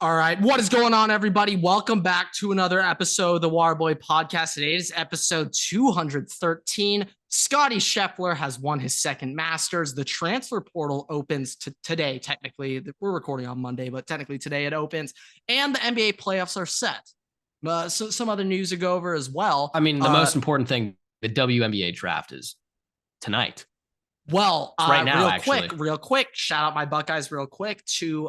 All right. What is going on, everybody? Welcome back to another episode of the Waterboy Podcast. Today is episode 213. Scotty Scheffler has won his second Masters. The transfer portal opens today, technically. We're recording on Monday, but technically today it opens. And the NBA playoffs are set. So some other news to go over as well. I mean, the most important thing, the WNBA draft is tonight. Well, right now, real quick, shout out my Buckeyes real quick to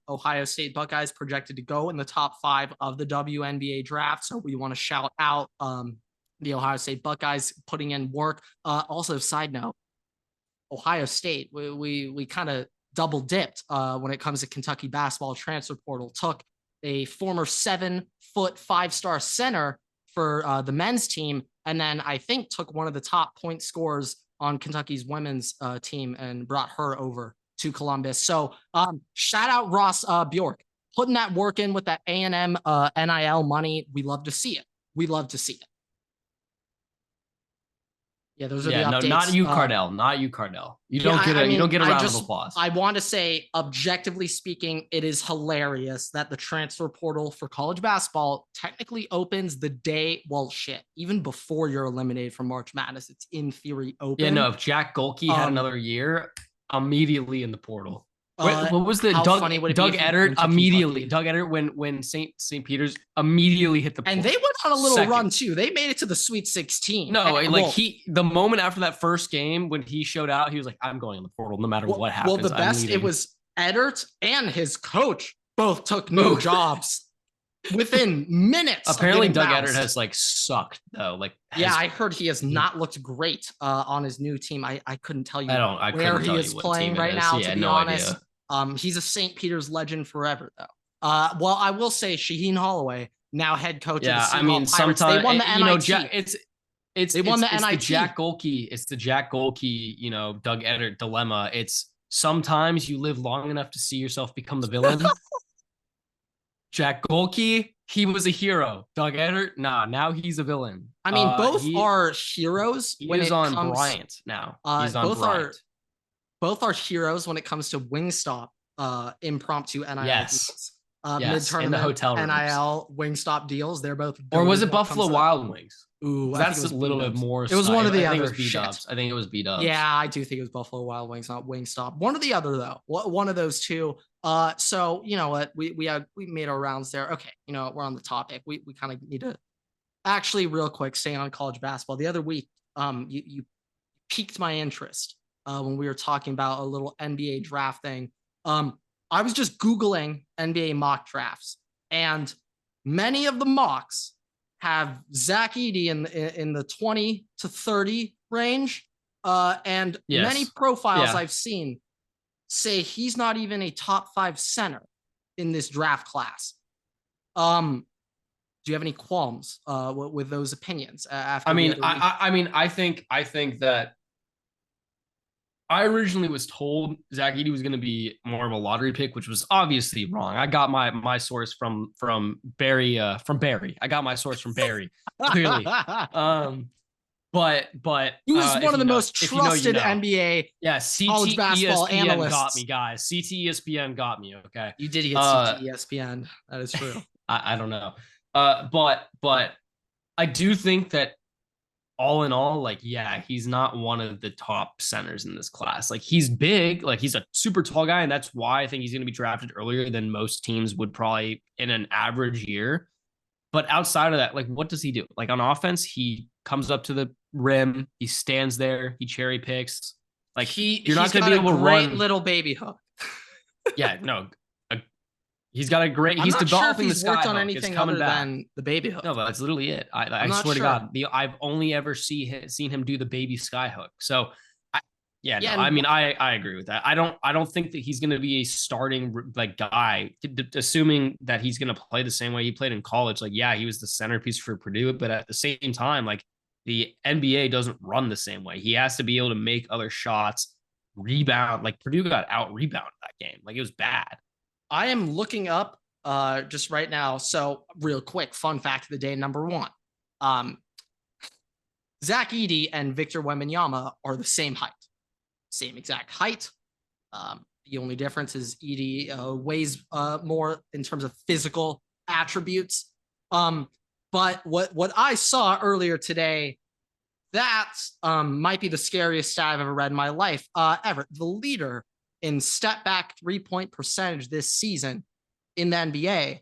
Ohio State Buckeyes projected to go in the top 5 of the WNBA draft. So we want to shout out the Ohio State Buckeyes putting in work. Also, side note, Ohio State, we kind of double dipped when it comes to Kentucky basketball transfer portal. Took a former 7-foot 5-star center for the men's team, and then I think took one of the top point scorers on Kentucky's women's team and brought her over to Columbus. So shout out Ross Bjork, putting that work in with that A&M NIL money. We love to see it. We love to see it. Yeah, those are the updates. No, not you, Cardell. Not you, Cardell. You don't get a round of applause. I want to say, objectively speaking, it is hilarious that the transfer portal for college basketball technically opens the day. Well, shit, even before you're eliminated from March Madness, it's in theory open. Yeah, no. If Jack Golke had another year, immediately in the portal. What was the Doug Edert immediately? Doug Edert when St. Peter's immediately hit the portal. And they went on a little run too. They made it to the Sweet 16. No, the moment after that first game when he showed out, he was like, "I'm going in the portal no matter what happens." Well, the best it was Edert and his coach both took new jobs within minutes. Apparently, Doug Edert has sucked though. I heard he has not looked great on his new team. I couldn't tell you where he is playing right now. To be honest, he's a St. Peter's legend forever though. Well, I will say Shaheen Holloway, now head coach of the Seahawks Pirates. They won the NIT. They won the NIT. The Jack Golke. It's the Jack Golke, Doug Edert dilemma. It's sometimes you live long enough to see yourself become the villain. Jack Golke, he was a hero. Doug Edert, now he's a villain. I mean, both are heroes. He's on Bryant now. He's on Bryant. Both are heroes when it comes to Wingstop impromptu NIL deals. Mid-tournament in the hotel rooms. NIL Wingstop deals. They're both. Or was it Buffalo Wild Wings? Ooh, that's a little bit more. It was one of the other. I think it was B-Dubs. Yeah, I do think it was Buffalo Wild Wings, not Wingstop. One or the other though. One of those two. So you know what? We made our rounds there. Okay, we're on the topic. We kind of need to actually real quick stay on college basketball. The other week, you piqued my interest when we were talking about a little NBA draft thing. I was just Googling NBA mock drafts, and many of the mocks have Zach Edey in the 20 to 30 range. And many profiles I've seen say he's not even a top 5 center in this draft class. Do you have any qualms with those opinions? I think that I originally was told Zach Edey was going to be more of a lottery pick, which was obviously wrong. I got my source from Barry. I got my source from Barry, clearly. But he was one of the most trusted NBA college basketball ESPN analysts. Got me, guys. CT ESPN got me. Okay, you did get CT ESPN. That is true. I don't know, but I do think that. All in all, he's not one of the top centers in this class. He's big, he's a super tall guy, and that's why I think he's going to be drafted earlier than most teams would probably in an average year. But outside of that, what does he do? On offense, he comes up to the rim, he stands there, he cherry picks. You're not going to be able to run. Great little baby hook. Yeah, no. He's got a great. He's developing the sky hook. On anything other than the baby hook. No, but that's literally it. I swear to God, I've only ever seen him do the baby sky hook. So, I agree with that. I don't think that he's going to be a starting guy. Assuming that he's going to play the same way he played in college. He was the centerpiece for Purdue, but at the same time, the NBA doesn't run the same way. He has to be able to make other shots, rebound. Purdue got out rebounded that game. It was bad. I am looking up just right now. So real quick, fun fact of the day, number 1. Zach Edey and Victor Wembanyama are the same height. Same exact height. The only difference is Edie weighs more in terms of physical attributes. But what I saw earlier today, that might be the scariest stat I've ever read in my life. Everett, the leader in step back 3-point percentage this season in the NBA,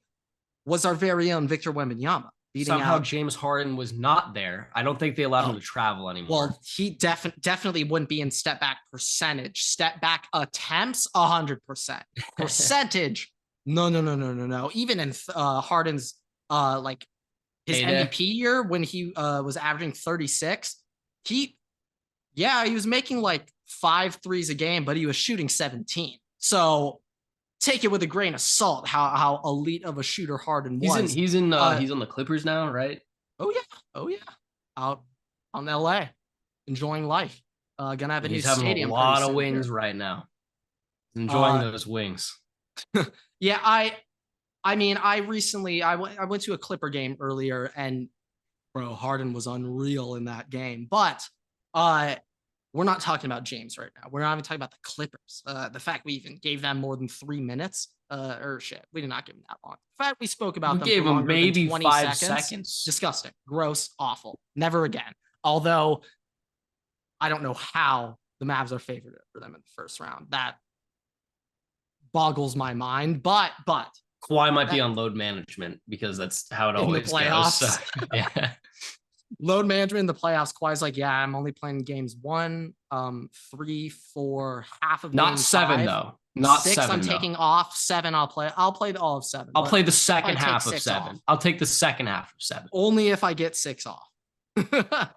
was our very own Victor Wembanyama. Somehow James Harden was not there. I don't think they allowed him to travel anymore. Well, he definitely wouldn't be in step back percentage. Step back attempts, 100%. Percentage, no. Even in Harden's like his MVP year when he was averaging 36, he was making like 5 threes a game, but he was shooting 17. So take it with a grain of salt how elite of a shooter Harden was. He's on the Clippers now, right? Oh yeah. Out on LA, enjoying life. Gonna have a new stadium. A lot of wings right now. Enjoying those wings. Yeah, I mean, I recently I went to a Clipper game earlier, and bro, Harden was unreal in that game. But we're not talking about James right now. We're not even talking about the Clippers. The fact we even gave them more than 3 minutes, or shit, we did not give them that long. The fact we spoke about them gave for them maybe 20 5 seconds. Disgusting, gross, awful. Never again. Although I don't know how the Mavs are favored for them in the first round. That boggles my mind. But Kawhi might be on load management because that's how it always goes. So, yeah. Load management in the playoffs. Kawhi's like, yeah, I'm only playing games 1, 3, 4, half of not 7 5. though. Not 6, 7. I'm taking off. 7, I'll play all of 7. I'll play the second half of 7. I'll take the second half of 7. Only if I get 6 off.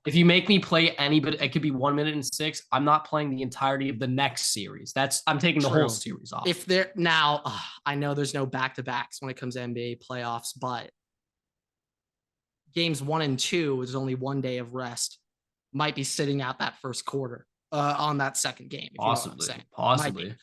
If you make me play any, but it could be 1 minute and 6. I'm not playing the entirety of the next series. I'm taking the whole series off. If there now, I know there's no back-to-backs when it comes to NBA playoffs, but games 1 and 2 is only 1 day of rest. Might be sitting out that first quarter on that second game. Possibly.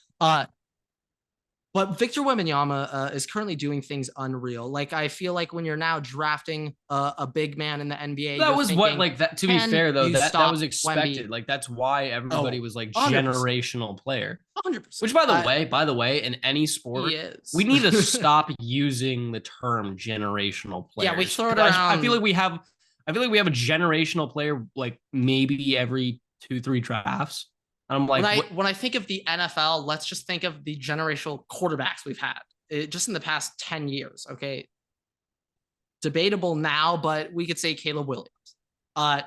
But Victor Wembanyama is currently doing things unreal. Like, I feel like when you're now drafting a big man in the NBA, that was thinking, what, like that. To be fair, though, that was expected. Wemby. Like, that's why everybody was like 100%. Generational player. 100%. Which, by the way, in any sport, we need to stop using the term generational player. Yeah, we throw it around. I feel like we have a generational player like maybe every 2-3 drafts. I'm like, when I think of the NFL, let's just think of the generational quarterbacks we've had just in the past 10 years. Okay. Debatable now, but we could say Caleb Williams.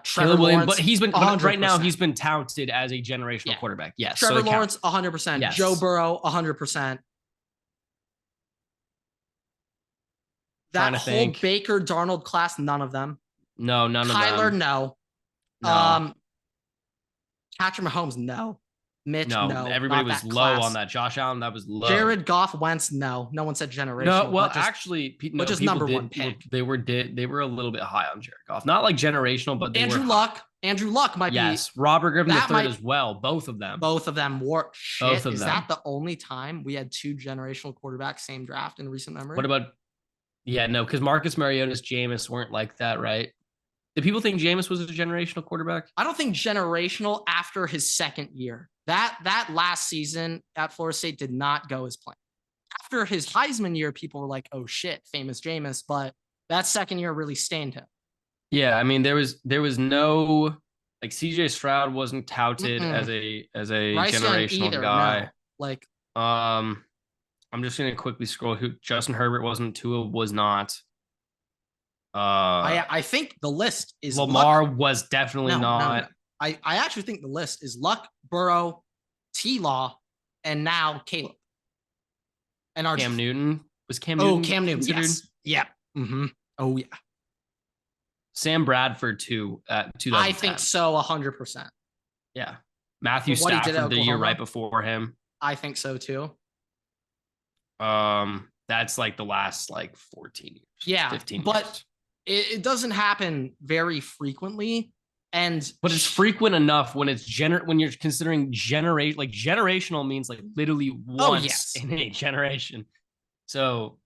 Trevor Lawrence, but he's been right now. He's been touted as a generational quarterback. Yes. Trevor Lawrence, 100%. Yes. Joe Burrow, 100%. That whole Baker Darnold class, none of them. No, none of them. Kyler, no. Patrick Mahomes, no. Mitch, no. Everybody was low on that. Josh Allen, that was low. Jared Goff, Wentz, no. No one said generational. No, well, actually, which is number 1 pick. They were a little bit high on Jared Goff. Not like generational, but Andrew Luck might be. Yes, Robert Griffin III as well. Both of them. Both of them were. Shit, is that the only time we had 2 generational quarterbacks same draft in recent memory? What about? Yeah, no, because Marcus Mariota's, Jameis weren't like that, right? Did people think Jameis was a generational quarterback? I don't think generational after his second year. That last season at Florida State did not go as planned. After his Heisman year, people were like, "Oh shit, famous Jameis," but that second year really stained him. Yeah, I mean there was no like CJ Stroud wasn't touted as a generational guy. No. Like I'm just gonna quickly scroll. Who Justin Herbert wasn't. Tua was not. I think the list is Lamar was definitely not. No. I actually think the list is Luck, Burrow, T-Law, and now Caleb. And our Cam Newton was Cam Newton. Oh, Cam Newton. Yes. Yep. Mm-hmm. Oh yeah. Sam Bradford too. 2010. I think so. 100%. Yeah. Matthew Stafford the year right before him. I think so too. That's like the last like 14 years. Yeah, 15 but years. It doesn't happen very frequently. But it's frequent enough when it's when you're considering generational means like literally once in a generation. So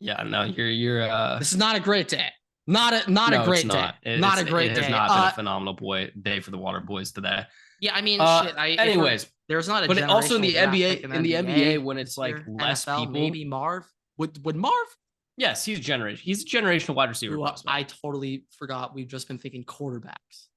yeah, no, you're this is not a great day. Not a great day. Not a great day. It has not been a phenomenal day for the Water Boys today. Yeah, I mean, shit. Anyways, there's not a but also in generational the draft NBA, pick in in the NBA, when this it's like year. less NFL, people, maybe Marv. Would Marv? yes, he's generation. He's a generational wide receiver Ooh, prospect. I totally forgot. We've just been thinking quarterbacks.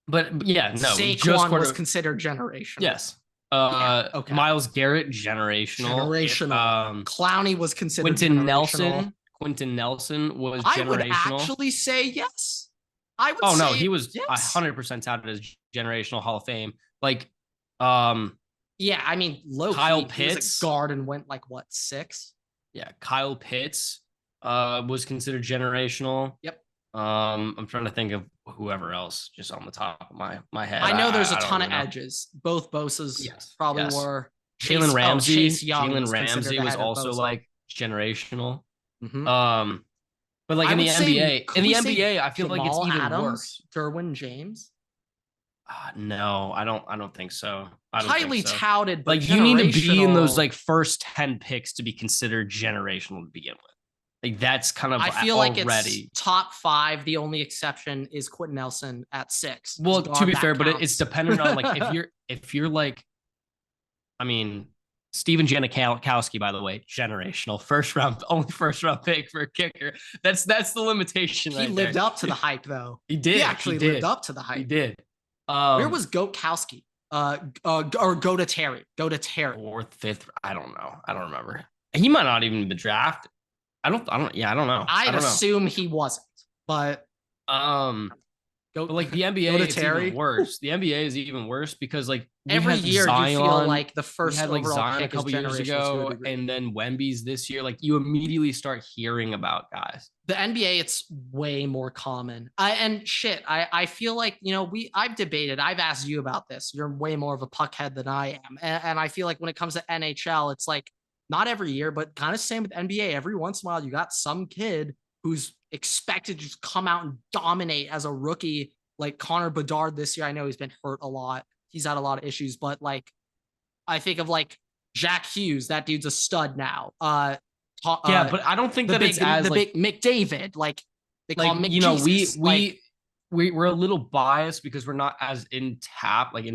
But yeah, no, Saquon was considered generational. Yes. Okay. Myles Garrett, generational. Clowney was considered generational. Quentin Nelson was I generational. would actually say yes. I would. Oh say no, he was yes. 100% touted as generational Hall of Fame. Like, yeah, I mean, Kyle Pitts, he was a guard and went like what 6? Yeah, Kyle Pitts was considered generational. Yep. I'm trying to think of whoever else just on the top of my head. I know there's a ton of edges. Both Bosa's probably were. Jalen Ramsey. Chase Young Jalen Ramsey was also like generational. But like in the NBA, I feel like it's even Adams, worse. Derwin James. No, I don't think so. Highly touted, but like you need to be in those like first 10 picks to be considered generational to begin with. Like that's kind of I feel like it's top 5. The only exception is Quentin Nelson at 6. Well, to be fair, but it's dependent on like if you're like, I mean, Steven Janikowski, by the way, generational only first round pick for a kicker. That's the limitation. He lived up to the hype, though. He did. He actually lived up to the hype. He did. Where was Goatkowski? Or go to Terry. 4th, 5th. I don't know. I don't remember. He might not even be drafted. I don't know. I'd assume he wasn't, but but like the NBA is even worse. The NBA is even worse because like every year Zion, you feel like the first had like overall Zion pick a couple years ago, and then Wemby's this year. Like you immediately start hearing about guys. The NBA, it's way more common. I feel like, you know, I've debated. I've asked you about this. You're way more of a puckhead than I am, and I feel like when it comes to NHL, it's like not every year, but kind of same with NBA. Every once in a while, you got some kid who's expected to just come out and dominate as a rookie, like Connor Bedard this year. I know he's been hurt a lot. He's had a lot of issues, but like I think of like Jack Hughes. That dude's a stud now. But I don't think that it's as big McDavid. Like they call him McJesus. You know, we're a little biased because we're not as in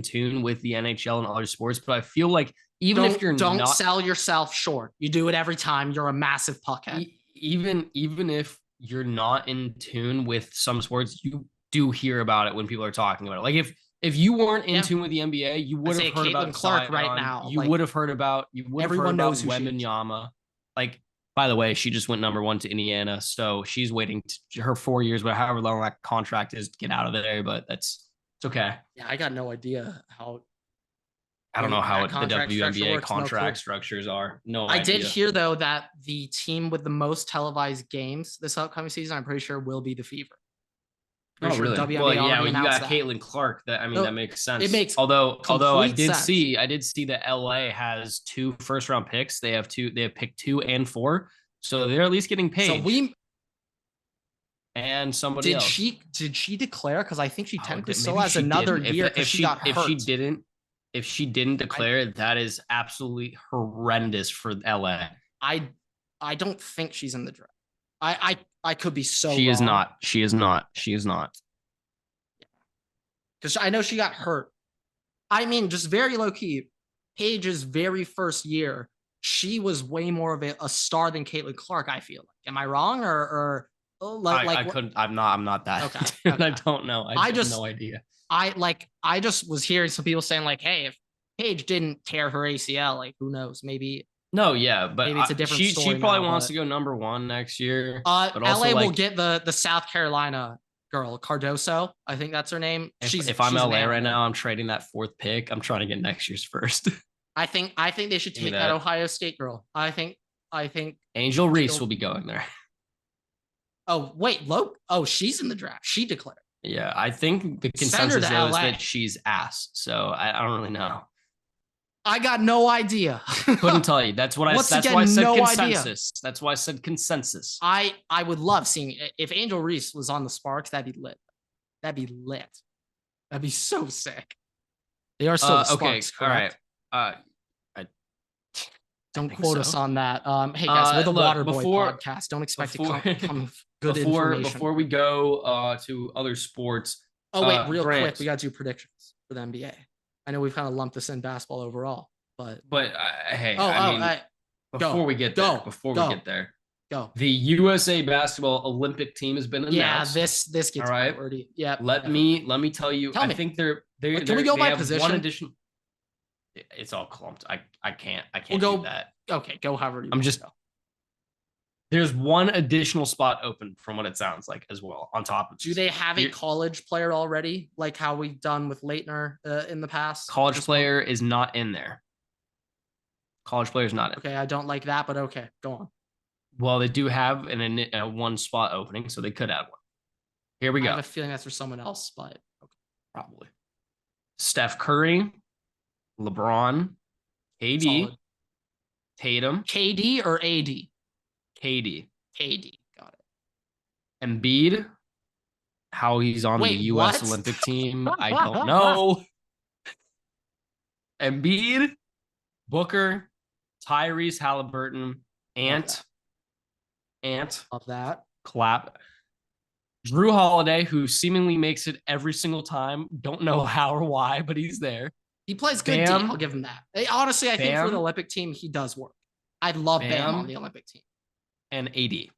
tune with the NHL and other sports. But I feel like even if you're don't sell yourself short. You do it every time. You're a massive puckhead. Even if you're not in tune with some sports, you do hear about it when people are talking about it. Like if you weren't in tune with the NBA, you would have heard about Clark right now. You would have heard about Wembanyama. Like, by the way, she just went number 1 to Indiana, so she's waiting her 4 years, but however long that contract is, to get out of there. But it's okay. Yeah, I got no idea how. I don't know how the WNBA contract structures are. No, I did hear though that the team with the most televised games this upcoming season, I'm pretty sure, will be the Fever. Oh, really? Well, yeah, you got Caitlin Clark. That makes sense. It makes although I did see that LA has 2 first-round picks. They have pick 2 and 4, so they're at least getting paid. So and somebody else. Did she declare? Because I think she technically still has another year because she got hurt. If she didn't declare, that is absolutely horrendous for LA. I don't think she's in the draft. I could be so wrong. She is not. She is not. Because I know she got hurt. I mean, just very low key. Paige's very first year, she was way more of a star than Caitlin Clark. I feel like. Am I wrong or I couldn't. I'm not that. Okay. I don't know. I have no idea. I just was hearing some people saying like, hey, if Paige didn't tear her ACL, like who knows? Maybe. No, yeah, but maybe it's a different story. She probably wants to go number 1 next year. But LA will get the South Carolina girl, Cardoso. I think that's her name. If I'm LA right now, I'm trading that 4th pick. I'm trying to get next year's first. I think they should take that Ohio State girl. I think Angel Reese will be going there. Oh wait, she's in the draft. She declared. Yeah, I think the consensus is that she's ass. So I don't really know. I got no idea. Couldn't tell you. That's what that's why I said consensus. Idea. That's why I said consensus. I would love seeing if Angel Reese was on the Sparks. That'd be lit. That'd be so sick. They are still the Sparks, correct? All right. Don't quote us on that. Hey guys, we're the Waterboy podcast. Don't expect to come good information. Before we go to other sports. Oh wait, real quick, we got to do predictions for the NBA. I know we've kind of lumped this in basketball overall, but hey, oh, I mean, go, before we get there, go. the USA basketball Olympic team has been announced. Yeah, this gets priority. Yeah. Let me tell you. Tell me. Think they're Can we go they by have position? one additional. It's all clumped. I can't We'll go, do that. Okay, go however you I'm want just. to go. There's one additional spot open from what it sounds like as well on top of this. Do they have a college player already, like how we've done with Leitner in the past? College player is not in there. College player is not in. Okay, I don't like that, but okay, go on. Well, they do have a one spot opening, so they could add one. Here we go. I have a feeling that's for someone else, but okay. Probably. Steph Curry, LeBron, KD, solid. Tatum. KD or AD? KD. KD. Got it. Embiid. How he's on the U.S. Olympic team, I don't know. Embiid, Booker, Tyrese Halliburton, Ant. Love that. Clap. Drew Holiday, who seemingly makes it every single time. Don't know how or why, but he's there. He plays good D. I'll give him that. Honestly, I think for the Olympic team, he does work. I'd love Bam on the Olympic team. And AD.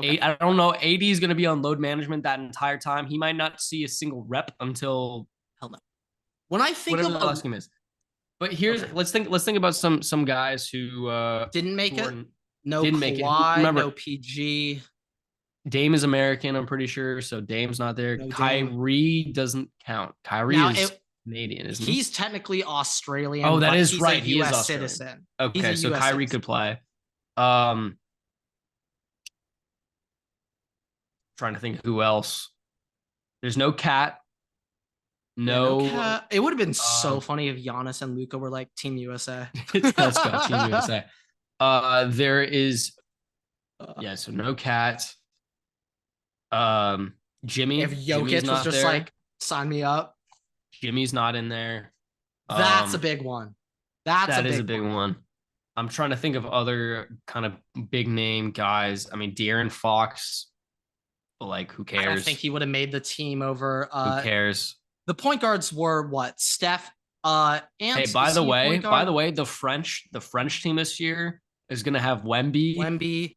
Okay. I don't know. AD is going to be on load management that entire time. He might not see a single rep until hell no. When I think whatever the last game is. But here's let's think about some guys who didn't make it. No Kawhi, no PG. Dame is American, I'm pretty sure. So Dame's not there. No Kyrie doesn't count. Kyrie is Canadian, isn't he? He's technically Australian. Oh, that is right. He is a US citizen. Okay, so Kyrie could play. Trying to think who else. There's no Cat. No Cat. It would have been so funny if Giannis and Luka were like Team USA. Let's go, Team USA. There is so no Cat. Jimmy. If Jokic was just there. Like, sign me up. Jimmy's not in there. That's a big one. That is a big one. I'm trying to think of other kind of big name guys. I mean, De'Aaron Fox. But like, who cares? I don't think he would have made the team over. Who cares? The point guards were what? Steph. And hey, by the way, the French team this year is going to have Wemby,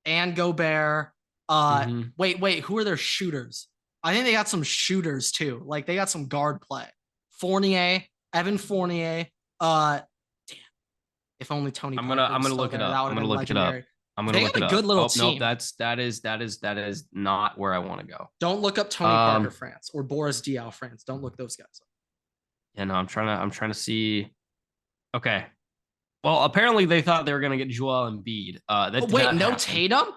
and Gobert. Wait, who are their shooters? I think they got some shooters too. Like they got some guard play. Evan Fournier. Damn. If only Tony. I'm gonna look it up. I'm gonna look it up. They got a good little team. Nope, that is not where I want to go. Don't look up Tony Parker France or Boris Diaw France. Don't look those guys up. Yeah, no, I'm trying to see. Okay. Well, apparently they thought they were gonna get Joel Embiid. Wait, no Tatum?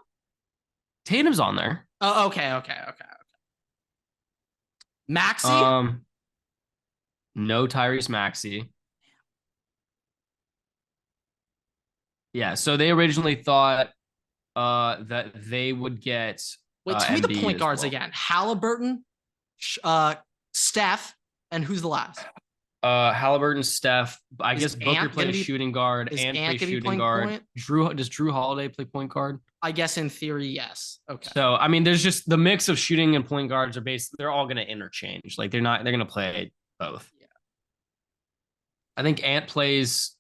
Tatum's on there. Oh, okay. Maxey? No Tyrese Maxey. Yeah, so they originally thought that they would get. Wait, tell me the point guards again. Halliburton, Steph, and who's the last? Halliburton, Steph. I guess Booker plays shooting guard and plays shooting guard. Does Drew Holiday play point guard? I guess in theory, yes. Okay. So I mean, there's just the mix of shooting and point guards are basically they're all going to interchange. Like they're going to play both. Yeah. I think Ant plays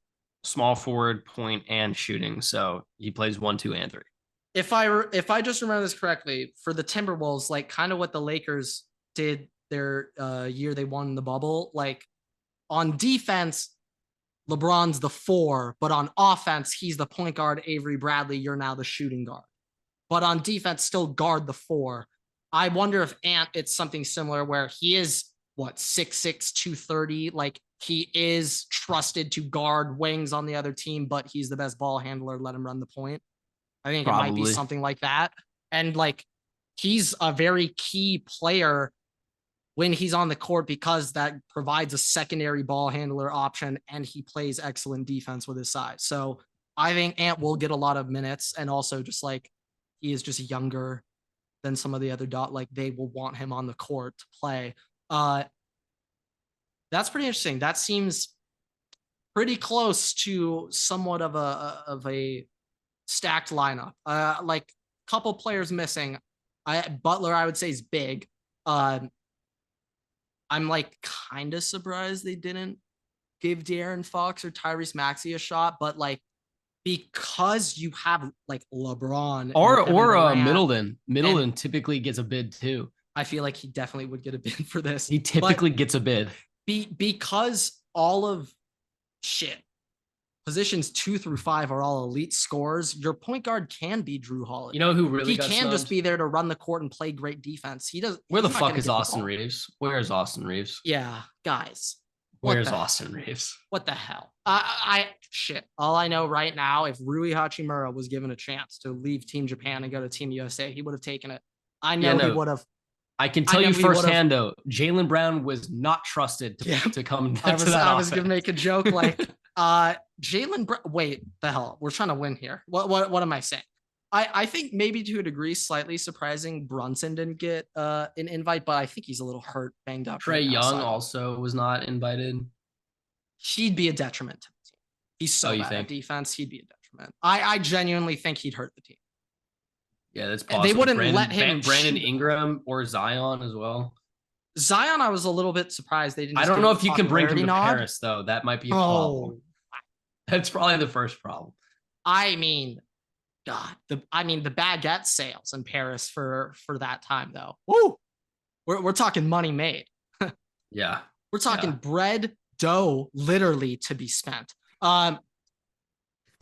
small forward, point, and shooting. So he plays 1, 2, and 3. If I just remember this correctly, for the Timberwolves, like kind of what the Lakers did their year they won the bubble, like on defense, LeBron's the 4, but on offense, he's the point guard, Avery Bradley, you're now the shooting guard. But on defense, still guard the 4. I wonder if Ant, it's something similar where he is, 6'6", 230, like he is trusted to guard wings on the other team, but he's the best ball handler, let him run the point. I think Probably. It might be something like that. And like, he's a very key player when he's on the court because that provides a secondary ball handler option and he plays excellent defense with his size. So I think Ant will get a lot of minutes and also just like he is just younger than some of the other like they will want him on the court to play. That's pretty interesting. That seems pretty close to somewhat of a stacked lineup. Like a couple players missing. Butler, I would say, is big. I'm like kind of surprised they didn't give De'Aaron Fox or Tyrese Maxey a shot, but like because you have like LeBron or and Kevin Durant, Middleton typically gets a bid too. I feel like he definitely would get a bid for this. He typically gets a bid. Because all of shit positions 2 through 5 are all elite scorers. Your point guard can be Drew Holiday. You know who really he can snubbed? Just be there to run the court and play great defense. He does. Where the fuck is Austin Reeves? Where is Austin Reeves? Yeah, guys. Where's Austin Reeves? What the hell? Shit. All I know right now, if Rui Hachimura was given a chance to leave Team Japan and go to Team USA, he would have taken it. I know he would have. I can tell you firsthand, though, Jaylen Brown was not trusted to come to that I was going to make a joke like, Jaylen Brown. Wait, the hell? We're trying to win here. What am I saying? I think maybe to a degree, slightly surprising, Brunson didn't get an invite, but I think he's a little hurt, banged up. Trae Young also was not invited. He'd be a detriment to the team. He's so bad at defense. He'd be a detriment. I genuinely think he'd hurt the team. Yeah, that's possible. They wouldn't let him. Brandon Ingram or Zion as well. Zion, I was a little bit surprised they didn't. I don't know if you can bring him to Paris, though. That might be a problem. That's probably the first problem. I mean, God, the baguette sales in Paris for that time, though. Woo! We're talking money made. Yeah, we're talking bread, dough, literally to be spent. But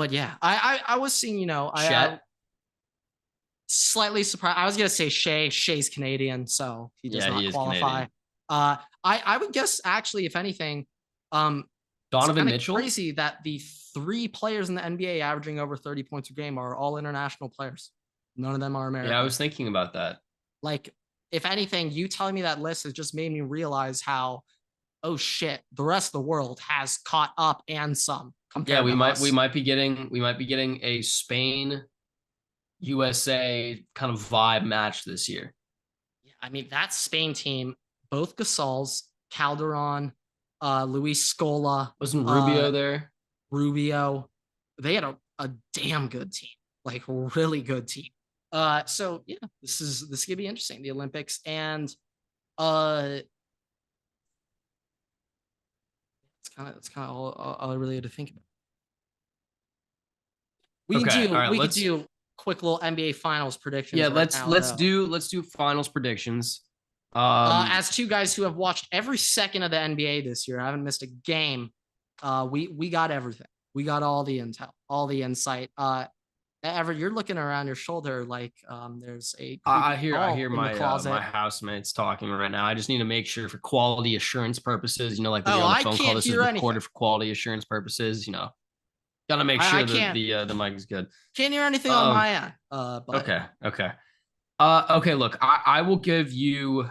yeah, I was seeing, I slightly surprised. I was gonna say Shea. Shea's Canadian, so he does not qualify. I would guess actually, if anything, Donovan Mitchell. Crazy that the 3 players in the NBA averaging over 30 points a game are all international players. None of them are American. Yeah, I was thinking about that. Like, if anything, you telling me that list has just made me realize how, oh shit, the rest of the world has caught up and some. Yeah, we might be getting a Spain USA kind of vibe match this year. Yeah, I mean, that Spain team, both Gasols, Calderon, Luis Scola. Wasn't Rubio there? Rubio. They had a damn good team, like really good team. So yeah, this is gonna be interesting. The Olympics and it's kind of all I really had to think about. We could do quick little NBA Finals predictions. Yeah, let's do Finals predictions. As 2 guys who have watched every second of the NBA this year, I haven't missed a game. We got everything. We got all the intel, all the insight. Everett, you're looking around your shoulder like there's a. I hear my housemates talking right now. I just need to make sure for quality assurance purposes. Like when you're on the phone call, this is recorded for quality assurance purposes. Gotta make sure that the mic is good. Can't hear anything on my end. But... Okay. Look, I will give you.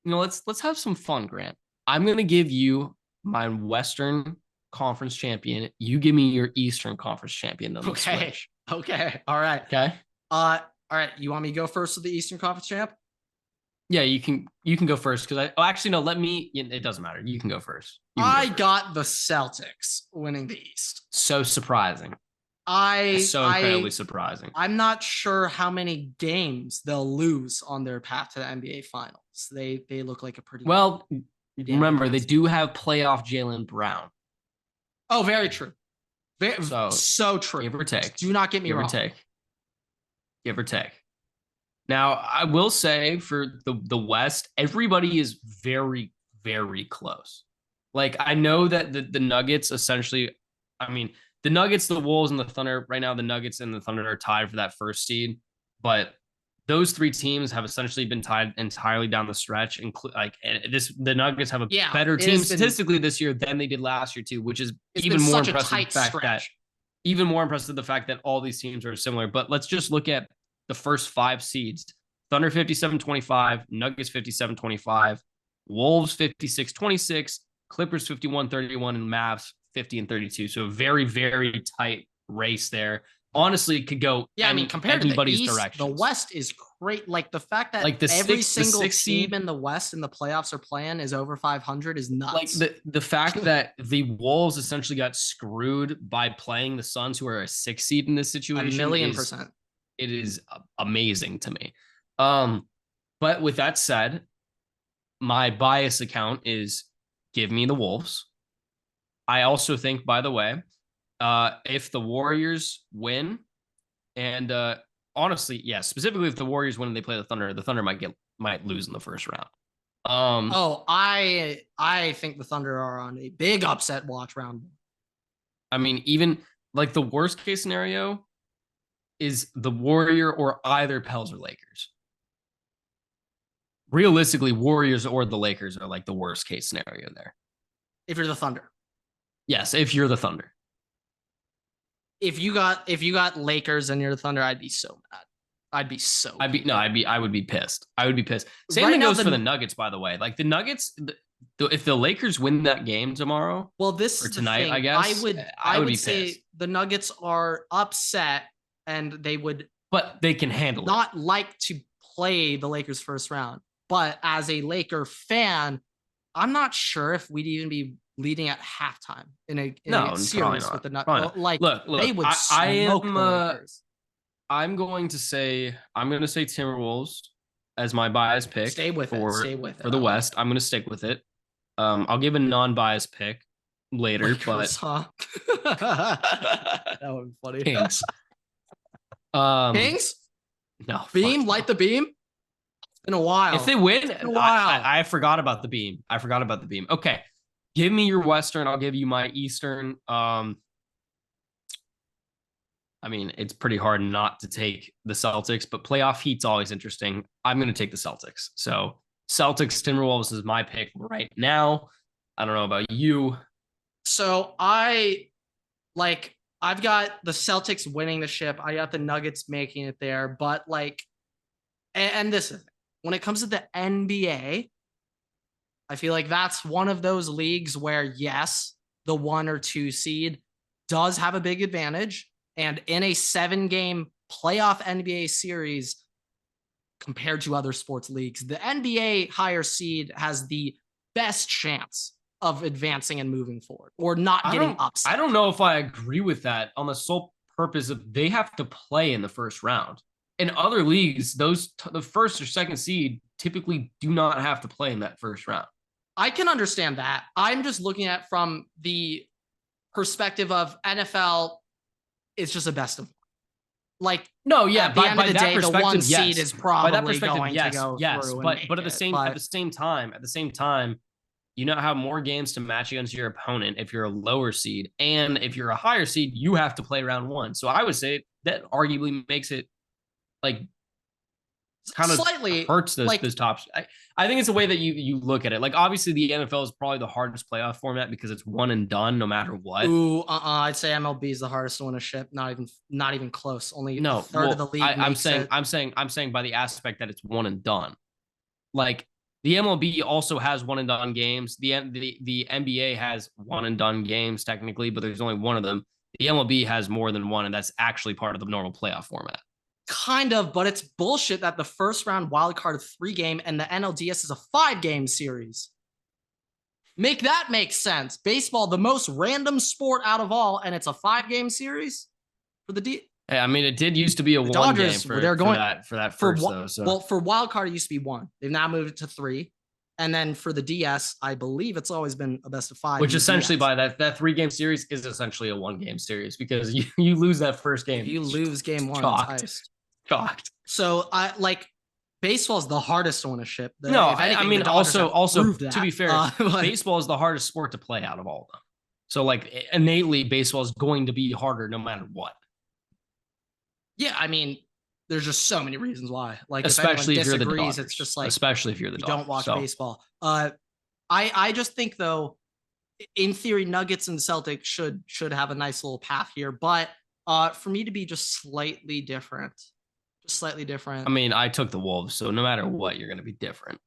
Let's have some fun, Grant. I'm gonna give you my Western Conference champion. You give me your Eastern Conference champion. Then switch. Okay. All right. Okay. All right. You want me to go first with the Eastern Conference champ? Yeah, you can go first because actually no. Let me. It doesn't matter. You can go first. I got the Celtics winning the East. So surprising. Incredibly surprising. I'm not sure how many games they'll lose on their path to the NBA Finals. They look like a pretty well. Remember, they do have playoff Jaylen Brown. Oh, very true. So true. Give or take. Do not get me wrong. Give or take. Now, I will say for the West, everybody is very, very close. Like, I know that the Nuggets essentially, the Nuggets, the Wolves, and the Thunder, right now, the Nuggets and the Thunder are tied for that first seed. But those 3 teams have essentially been tied entirely down the stretch. The Nuggets have a better team statistically this year than they did last year, too, which is even more impressive. Even more impressive the fact that all these teams are similar. But let's just look at the first 5 seeds. Thunder 57-25, Nuggets 57-25, Wolves 56-26, Clippers 51-31, and Mavs 50-32. So a very, very tight race there. Honestly, it could go compared to the East, directions. The West is great. Like the fact that every single team in the West in the playoffs are playing is over 500 is nuts. Like the fact that the Wolves essentially got screwed by playing the Suns, who are a 6 seed in this situation, 1,000,000%. It is amazing to me. But with that said, my bias account is give me the Wolves. I also think, by the way, if the Warriors win, and honestly, yeah, specifically if the Warriors win and they play the Thunder might lose in the first round. I think the Thunder are on a big upset watch round. I mean, even like the worst case scenario is the Warrior or either Pels or Lakers. Realistically, Warriors or the Lakers are like the worst case scenario there. If you're the Thunder. Yes, if you're the Thunder. If you got Lakers and you're the Thunder, I'd be so mad. I would be pissed. I would be pissed. Same thing goes for the Nuggets, by the way. Like the Nuggets, if the Lakers win that game tomorrow, well, this or tonight, I guess, I would say pissed. The Nuggets are upset and they would, but they can handle not like to play the Lakers first round. But as a Laker fan, I'm not sure if we'd even be leading at halftime in a series with the Nuggets. Like, look, they would smoke the Lakers. I'm going to say Timberwolves as my bias pick. Stay with it for the West. I'm going to stick with it. I'll give a non-biased pick later, Lakers, huh? That would be funny. Kings. Kings? No. Beam? Light the beam? It's been a while. If they win, I forgot about the beam. Okay. Give me your Western. I'll give you my Eastern. I mean, it's pretty hard not to take the Celtics, but playoff heat's always interesting. I'm going to take the Celtics. So Celtics, Timberwolves is my pick right now. I don't know about you. So I've got the Celtics winning the ship. I got the Nuggets making it there. But and this is, when it comes to the NBA, I feel like that's one of those leagues where, yes, the 1 or 2 seed does have a big advantage. And in a 7-game playoff NBA series compared to other sports leagues, the NBA higher seed has the best chance of advancing and moving forward or not getting upset. I don't know if I agree with that on the sole purpose of they have to play in the first round. In other leagues, the first or second seed typically do not have to play in that first round. I can understand that. I'm just looking at from the perspective of NFL. It's just a best of one. No, yeah. At the end of the day, the 1 seed is probably going to go through. But at the same time, you now have more games to match against your opponent if you're a lower seed, and if you're a higher seed, you have to play round 1. So I would say that arguably makes it kind of slightly hurts those tops. I think it's the way that you look at it. Obviously the NFL is probably the hardest playoff format because it's one and done no matter what. Ooh, I'd say MLB is the hardest to win a ship. Not even close. Only a third of the league. I'm saying by the aspect that it's one and done. The MLB also has one and done games. The NBA has one and done games technically, but there's only one of them. The MLB has more than one, and that's actually part of the normal playoff format. Kind of, but it's bullshit that the first round wild card is 3-game and the NLDS is a 5-game series. Make that make sense. Baseball, the most random sport out of all, and it's a 5-game series for the Hey, I mean, it did used to be a one Dodgers, game for that first though. So. Well, for wild card, it used to be 1. They've now moved it to 3. And then for the DS, I believe it's always been a best of 5. Which essentially by that 3-game series is essentially a 1-game series because you lose that first game. If you lose game 1, Shocked. So baseball is the hardest to win a ship. I mean, also to be fair, baseball is the hardest sport to play out of all of them. So innately, baseball is going to be harder no matter what. Yeah, I mean, there's just so many reasons why. Especially if you're the Dodgers. It's just especially if you're the Dodgers. Don't watch baseball. I just think though, in theory, Nuggets and Celtics should have a nice little path here, but for me to be just slightly different. I mean, I took the Wolves, so no matter what, you're going to be different.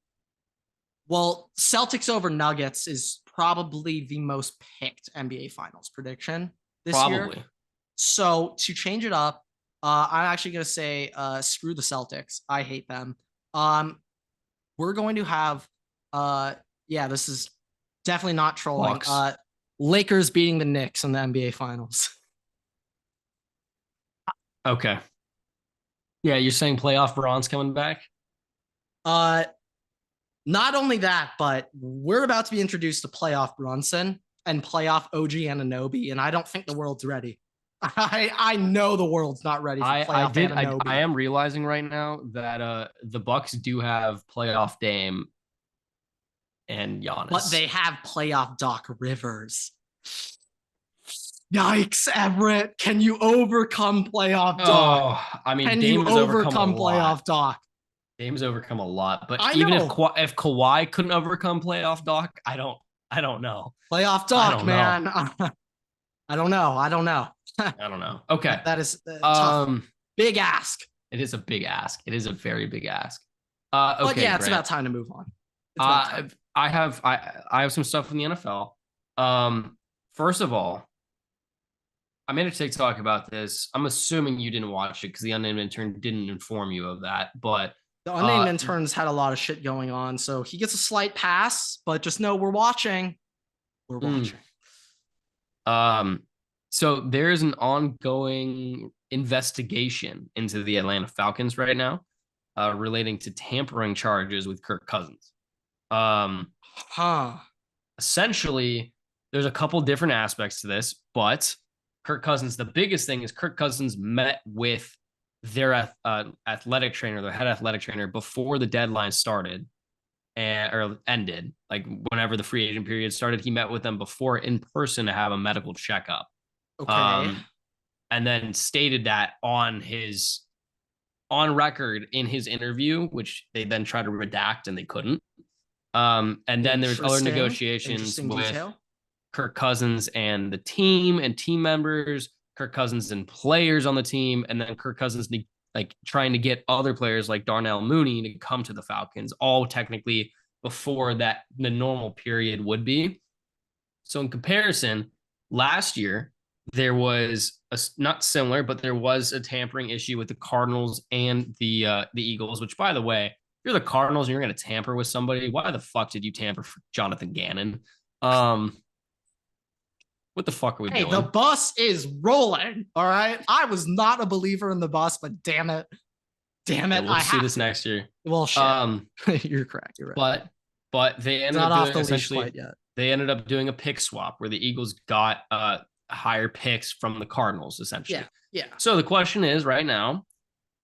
Well, Celtics over Nuggets is probably the most picked NBA Finals prediction this year. So to change it up, I'm actually going to say screw the Celtics. I hate them. We're going to have, this is definitely not trolling. Lakers beating the Knicks in the NBA Finals. Okay. Yeah, you're saying playoff Bron's coming back? No, Not only that, but we're about to be introduced to playoff Brunson and playoff OG Anunoby, and I don't think the world's ready. I know the world's not ready for playoff Anunoby. I am realizing right now that the Bucks do have playoff Dame and Giannis, but they have playoff Doc Rivers. Yikes, Everett! Can you overcome playoff Doc? Oh, I mean, can Dame you overcome playoff Doc? Dame's overcome a lot, but even if Kawhi couldn't overcome playoff Doc, I don't know. Playoff Doc, man. I don't know. I don't know. Okay, that is tough. Big ask. It is a big ask. It is a very big ask. Okay, but yeah, it's about time to move on. I have some stuff in the NFL. First of all, I made a TikTok about this. I'm assuming you didn't watch it because the unnamed intern didn't inform you of that. But the unnamed intern's had a lot of shit going on, so he gets a slight pass. But just know we're watching. We're watching. So there's an ongoing investigation into the Atlanta Falcons right now, relating to tampering charges with Kirk Cousins. Essentially, there's a couple different aspects to this, but Kirk Cousins, the biggest thing is Kirk Cousins met with their athletic trainer, their head athletic trainer, before the deadline started or ended. Like whenever the free agent period started, he met with them before in person to have a medical checkup. Okay. And then stated that on record in his interview, which they then tried to redact and they couldn't. And then there's other negotiations with Kirk Cousins and the team and team members, Kirk Cousins and players on the team, and then Kirk Cousins like trying to get other players like Darnell Mooney to come to the Falcons, all technically before the normal period would be. So in comparison, last year there was not similar, but there was a tampering issue with the Cardinals and the Eagles, which, by the way, if you're the Cardinals and you're going to tamper with somebody, why the fuck did you tamper for Jonathan Gannon? What the fuck are we doing? The bus is rolling. All right. I was not a believer in the bus, but damn it. Yeah, we'll see this next year. Well, shit. You're correct. You're right. But they ended up doing essentially. They ended up doing a pick swap where the Eagles got higher picks from the Cardinals, essentially. Yeah. So the question is right now,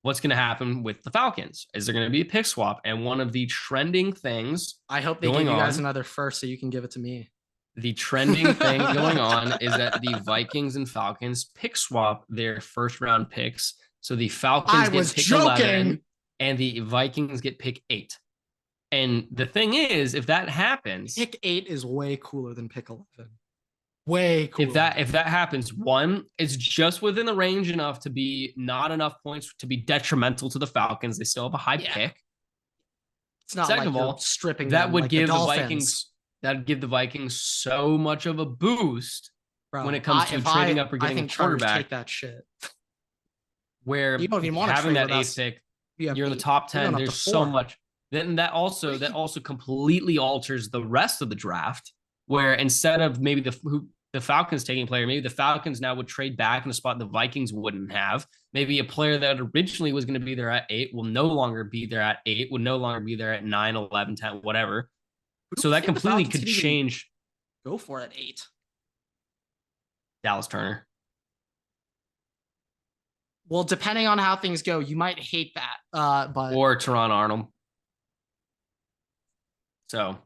what's going to happen with the Falcons? Is there going to be a pick swap? And one of the trending things, I hope they give you guys another first so you can give it to me. The trending thing going on is that the Vikings and Falcons pick swap their first round picks. So the Falcons get pick 11 and the Vikings get pick 8. And the thing is, if that happens, pick 8 is way cooler than pick 11. Way cooler. If that happens, one, it's just within the range enough to be not enough points to be detrimental to the Falcons. They still have a high pick. It's not Second like of all, stripping that them would like give the Vikings. That'd give the Vikings so much of a boost when it comes to trading up or getting a quarterback. Take that shit. Where you don't even want having that 8th pick, you're in the top 10. There's so much. Then that also completely alters the rest of the draft. Where instead of maybe the Falcons taking a player, maybe the Falcons now would trade back in a spot the Vikings wouldn't have. Maybe a player that originally was going to be there at 8 will no longer be there at 8, would no longer be there at 9, 11, 10, whatever. So that completely could change. Go for it, 8. Dallas Turner. Well, depending on how things go, you might hate that. But or Teron Arnold. So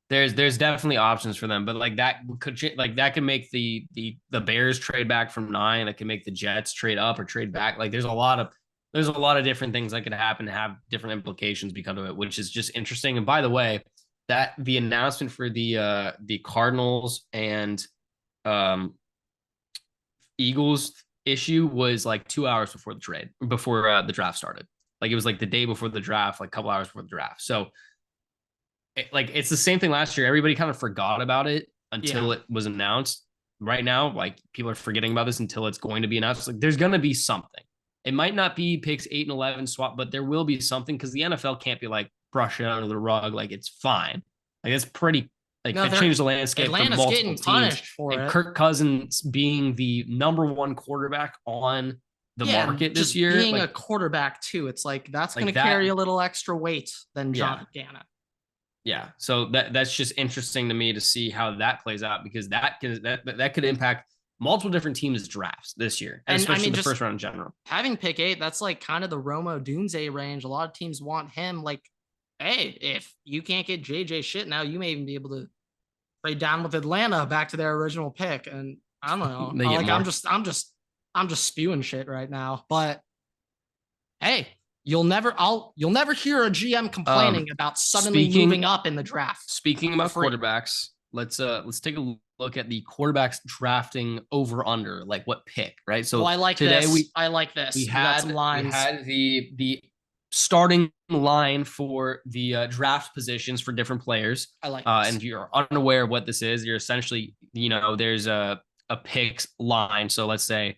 there's definitely options for them, but like that could make the Bears trade back from 9. It can make the Jets trade up or trade back. Like there's a lot of different things that could happen to have different implications because of it, which is just interesting. And by the way, that the announcement for the Cardinals and Eagles issue was like 2 hours before the draft started. Like it was like the day before the draft, like a couple hours before the draft. So it's the same thing last year. Everybody kind of forgot about it until it was announced. Right now, like people are forgetting about this until it's going to be announced. Like there's going to be something. It might not be picks 8 and 11 swap, but there will be something because the NFL can't be like brush it under the rug. Like it's fine. Like it's pretty. Like it changed the landscape. Atlanta's for multiple getting teams. Punished for and it. Kirk Cousins being the number 1 quarterback on the market this year, being a quarterback too. It's like that's going to carry a little extra weight than John Gannon. Yeah. So that's just interesting to me to see how that plays out, because that could impact multiple different teams' drafts this year, and especially I mean, the first round in general. Having pick 8, that's like kind of the Romo Dunze range. A lot of teams want him. Like, hey, if you can't get JJ shit now, you may even be able to trade down with Atlanta back to their original pick. And I don't know. Like, I'm just spewing shit right now. But hey, you'll never hear a GM complaining about suddenly moving up in the draft. Speaking about quarterbacks, let's take a look at the quarterbacks drafting over under, like what pick, right? So I like today this. We had some lines. We had the starting line for the draft positions for different players. I like this. And if you're unaware of what this is, you're essentially, there's a picks line. So let's say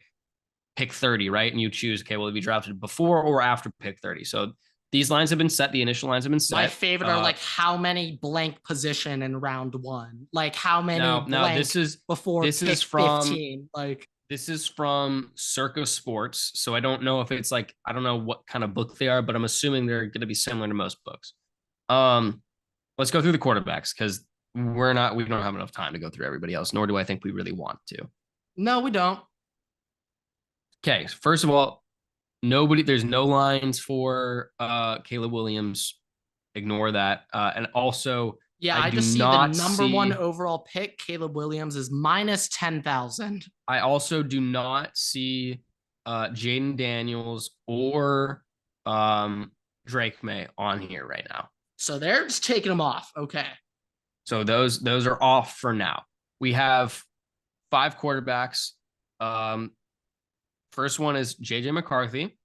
pick 30, right? And you choose, okay, will it be drafted before or after pick 30? So these lines have been set. The initial lines have been set. My favorite are like how many blank position in round 1, like how many blank this is before this pick is from 15. Like, this is from Circa Sports, so I don't know if it's like, I don't know what kind of book they are, but I'm assuming they're going to be similar to most books. Let's go through the quarterbacks, because we don't have enough time to go through everybody else, nor do I think we really want to. No, we don't. Okay, first of all, there's no lines for Caleb Williams. Ignore that. And also, I just see the number 1 overall pick, Caleb Williams, is minus 10,000. I also do not see Jaden Daniels or Drake May on here right now. So they're just taking them off. Okay. So those are off for now. We have 5 quarterbacks. First one is JJ McCarthy,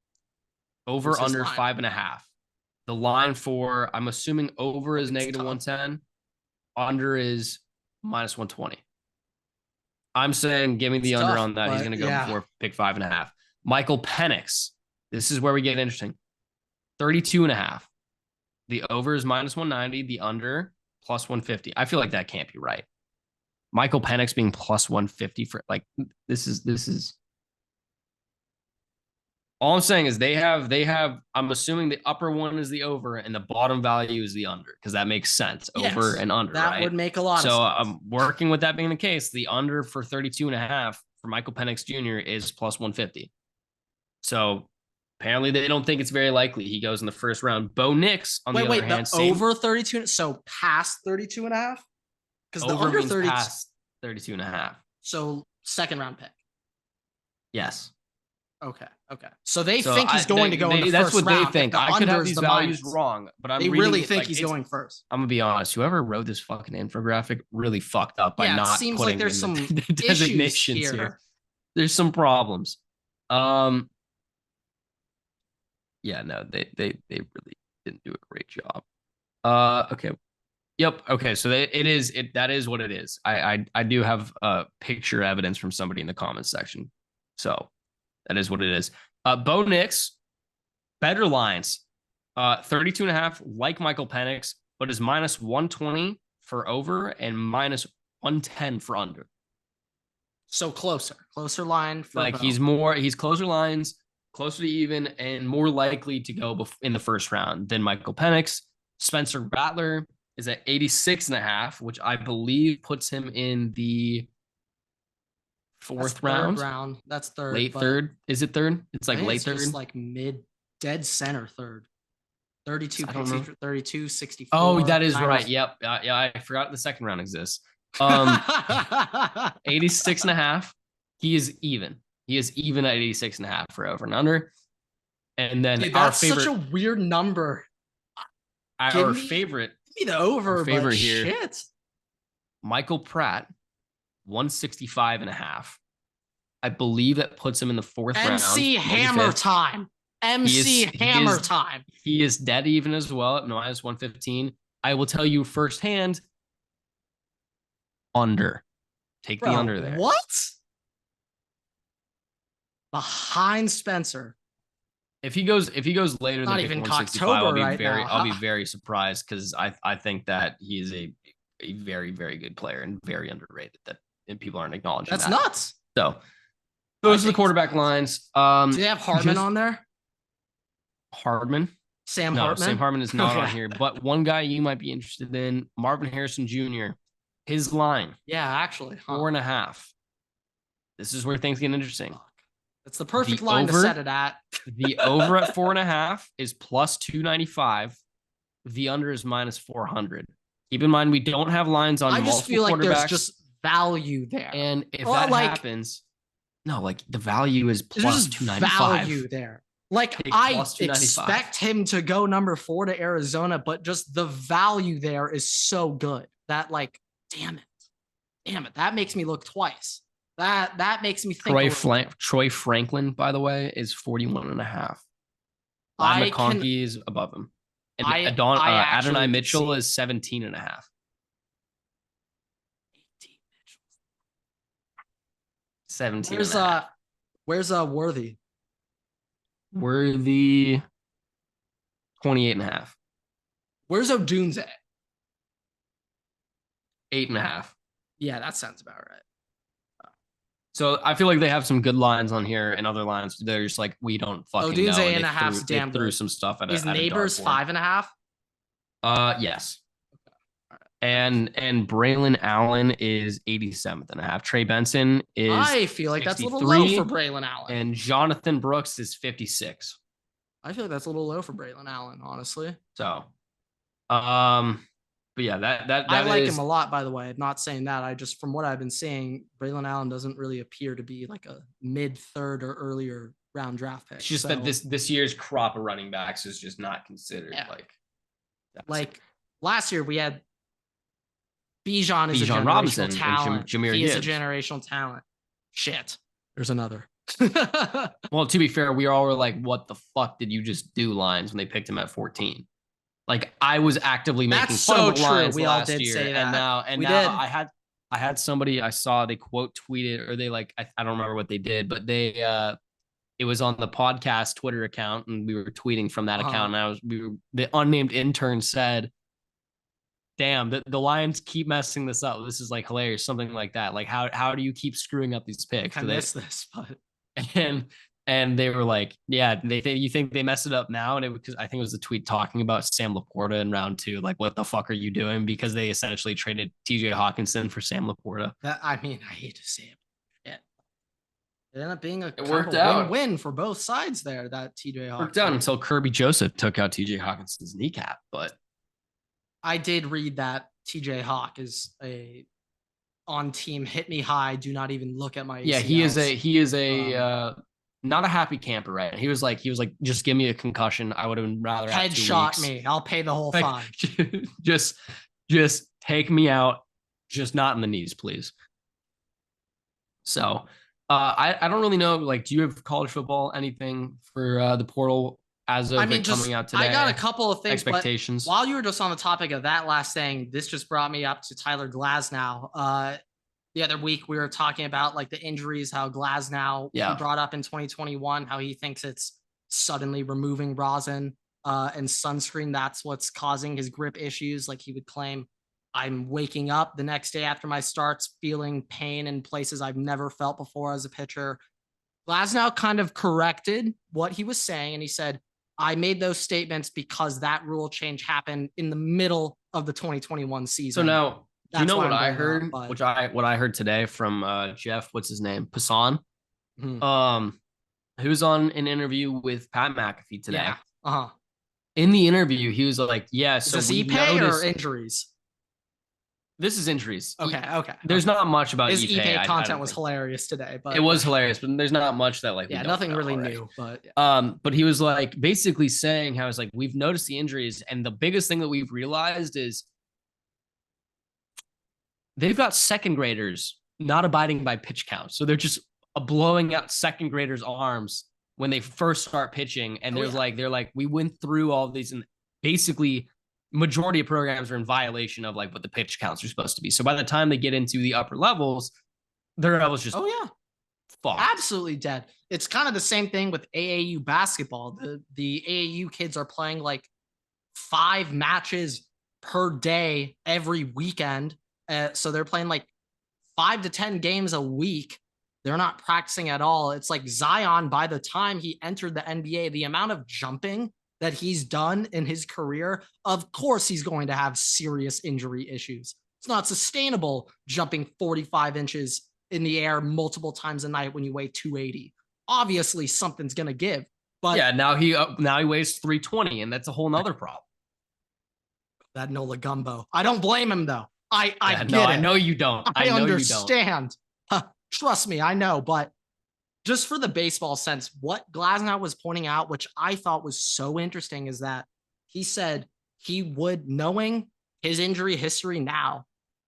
over under 5.5. The line for, I'm assuming over is negative 110, under is minus 120. I'm saying give me the under on that. He's going to go before pick 5.5. Michael Penix. This is where we get interesting. 32.5. The over is minus 190. The under plus 150. I feel like that can't be right. Michael Penix being plus 150 for this is. All I'm saying is they have, I'm assuming the upper one is the over and the bottom value is the under, because that makes sense. Over and under. That would make a lot of sense. So I'm working with that being the case. The under for 32.5 for Michael Penix Jr. is plus 150. So apparently they don't think it's very likely he goes in the first round. Bo Nix, on the other hand, over 32, so past 32.5? Because the under 30 past 32.5. So second round pick. Yes. Okay. So they think he's going to go in the that's first round. That's what they think. I could have these values wrong, but they really think he's going first. I'm gonna be honest. Whoever wrote this fucking infographic really fucked up by not seems putting like there's some designations here. There's some problems. Yeah, no, they really didn't do a great job. Okay. Yep. Okay. So that is what it is. I do have picture evidence from somebody in the comments section. So that is what it is. Bo Nix, better lines. 32.5, like Michael Penix, but is minus 120 for over and minus 110 for under. So closer line for like Bo. He's closer lines, closer to even, and more likely to go in the first round than Michael Penix. Spencer Rattler is at 86.5, which I believe puts him in the fourth round. That's third. Late third. Is it third? It's like late third. It's like mid dead center third. 32, 32, 64. Oh, that is right. Yep. Yeah, I forgot the second round exists. 86.5. He is even. He is even at 86.5 for over and under. And then that's such a weird number. Our favorite. Give me the over. Our favorite here. Shit. Michael Pratt, 165.5. I believe that puts him in the fourth round. MC Hammer time. MC Hammer time. He is dead even as well at minus 115. I will tell you firsthand, under. Take the under there. What? Behind Spencer. If he goes later than even 165, I'll be very surprised, because I think that he is a very, very good player and very underrated, and people aren't acknowledging that. That's nuts. So those are the quarterback lines. Do they have Hardman on there? Hardman? Sam No, Hartman? Sam Hartman is not on here. But one guy you might be interested in, Marvin Harrison Jr. His line. Yeah, actually. 4.5. This is where things get interesting. It's the perfect line to set it at. The over at 4.5 is plus 295. The under is minus 400. Keep in mind, we don't have lines on multiple quarterbacks. I just feel like there's just value there. And if that happens, no, like the value is plus 295. Value there. Like I expect him to go number 4 to Arizona, but just the value there is so good that like, damn it. That makes me look twice. That makes me think. Troy Franklin, by the way, is 41.5. McConkey is above him. And Adonai Mitchell is 17.5. Where's Worthy? Worthy 28.5. Where's Odunze? 8.5. Yeah, that sounds about right. So I feel like they have some good lines on here, and other lines they're just like we don't fucking know. Odunze 8.5 damn threw some stuff at Is Neighbors 5.5? Yes. And Braylon Allen is 87.5. Trey Benson is I feel like that's a little low for Braylon Allen. And Jonathan Brooks is 56. I feel like that's a little low for Braylon Allen, honestly. So but yeah, that I like him a lot, by the way. I'm not saying that. I just, from what I've been seeing, Braylon Allen doesn't really appear to be like a mid-third or earlier round draft pick. It's just that this year's crop of running backs is just not considered like last year we had Bijan is a generational Robinson talent. Jahmyr He is Gibbs. a generational talent. Shit. There's another. Well, to be fair, we all were like, what the fuck did you just do lines when they picked him at 14? Like I was actively making fun of the lines last year. Say that. And now I had somebody I saw, they quote tweeted, or they like, I don't remember what they did, but they it was on the podcast Twitter account, and we were tweeting from that account. And the unnamed intern said, damn, the Lions keep messing this up. This is like hilarious, something like that. Like how do you keep screwing up these picks? I missed this, but and they were like, yeah, you think they messed it up now? And because I think it was the tweet talking about Sam Laporta in round 2. Like, what the fuck are you doing? Because they essentially traded TJ Hawkinson for Sam Laporta. I mean, I hate to say it. Yeah. It ended up being a win-win for both sides there, that TJ Hawkinson. Worked out until Kirby Joseph took out TJ Hawkinson's kneecap, but I did read that TJ Hawk is a on team hit me high, do not even look at my ACLs. Yeah, he is a not a happy camper, right? He was like, just give me a concussion. I would have rather headshot me. I'll pay the whole fine. just take me out, just not in the knees, please. So I don't really know. Like, do you have college football, anything for the portal as of coming out today? I got a couple of things. Expectations. While you were just on the topic of that last thing, this just brought me up to Tyler Glasnow. The other week we were talking about like the injuries, how Glasnow he brought up in 2021, how he thinks it's suddenly removing rosin and sunscreen. That's what's causing his grip issues. Like he would claim, I'm waking up the next day after my starts feeling pain in places I've never felt before as a pitcher. Glasnow kind of corrected what he was saying, and he said, I made those statements because that rule change happened in the middle of the 2021 season. So now, do you know what I heard? What I heard today from Jeff, what's his name? Passan. Who was on an interview with Pat McAfee today. Yeah. In the interview, he was like, yeah, so does he pay or injuries? This is injuries. Okay. There's not much about his Ipe content was hilarious today, but it was hilarious, but there's not much that like nothing really new. But but he was like basically saying how it's like we've noticed the injuries, and the biggest thing that we've realized is they've got second graders not abiding by pitch count, so they're just blowing out second graders' arms when they first start pitching, and they're like we went through all these, and basically majority of programs are in violation of like what the pitch counts are supposed to be. So by the time they get into the upper levels, their levels just fucked. Absolutely dead. It's kind of the same thing with AAU basketball. The AAU kids are playing like 5 matches per day every weekend. So they're playing like 5 to 10 games a week. They're not practicing at all. It's like Zion, by the time he entered the NBA, the amount of jumping that he's done in his career, of course he's going to have serious injury issues. It's not sustainable jumping 45 inches in the air multiple times a night when you weigh 280. Obviously, something's going to give. But yeah, now he weighs 320, and that's a whole nother problem. That Nola Gumbo. I don't blame him though. I get it. I know you don't. I understand. Trust me, I know. But just for the baseball sense, what Glasnow was pointing out, which I thought was so interesting, is that he said he would, knowing his injury history now,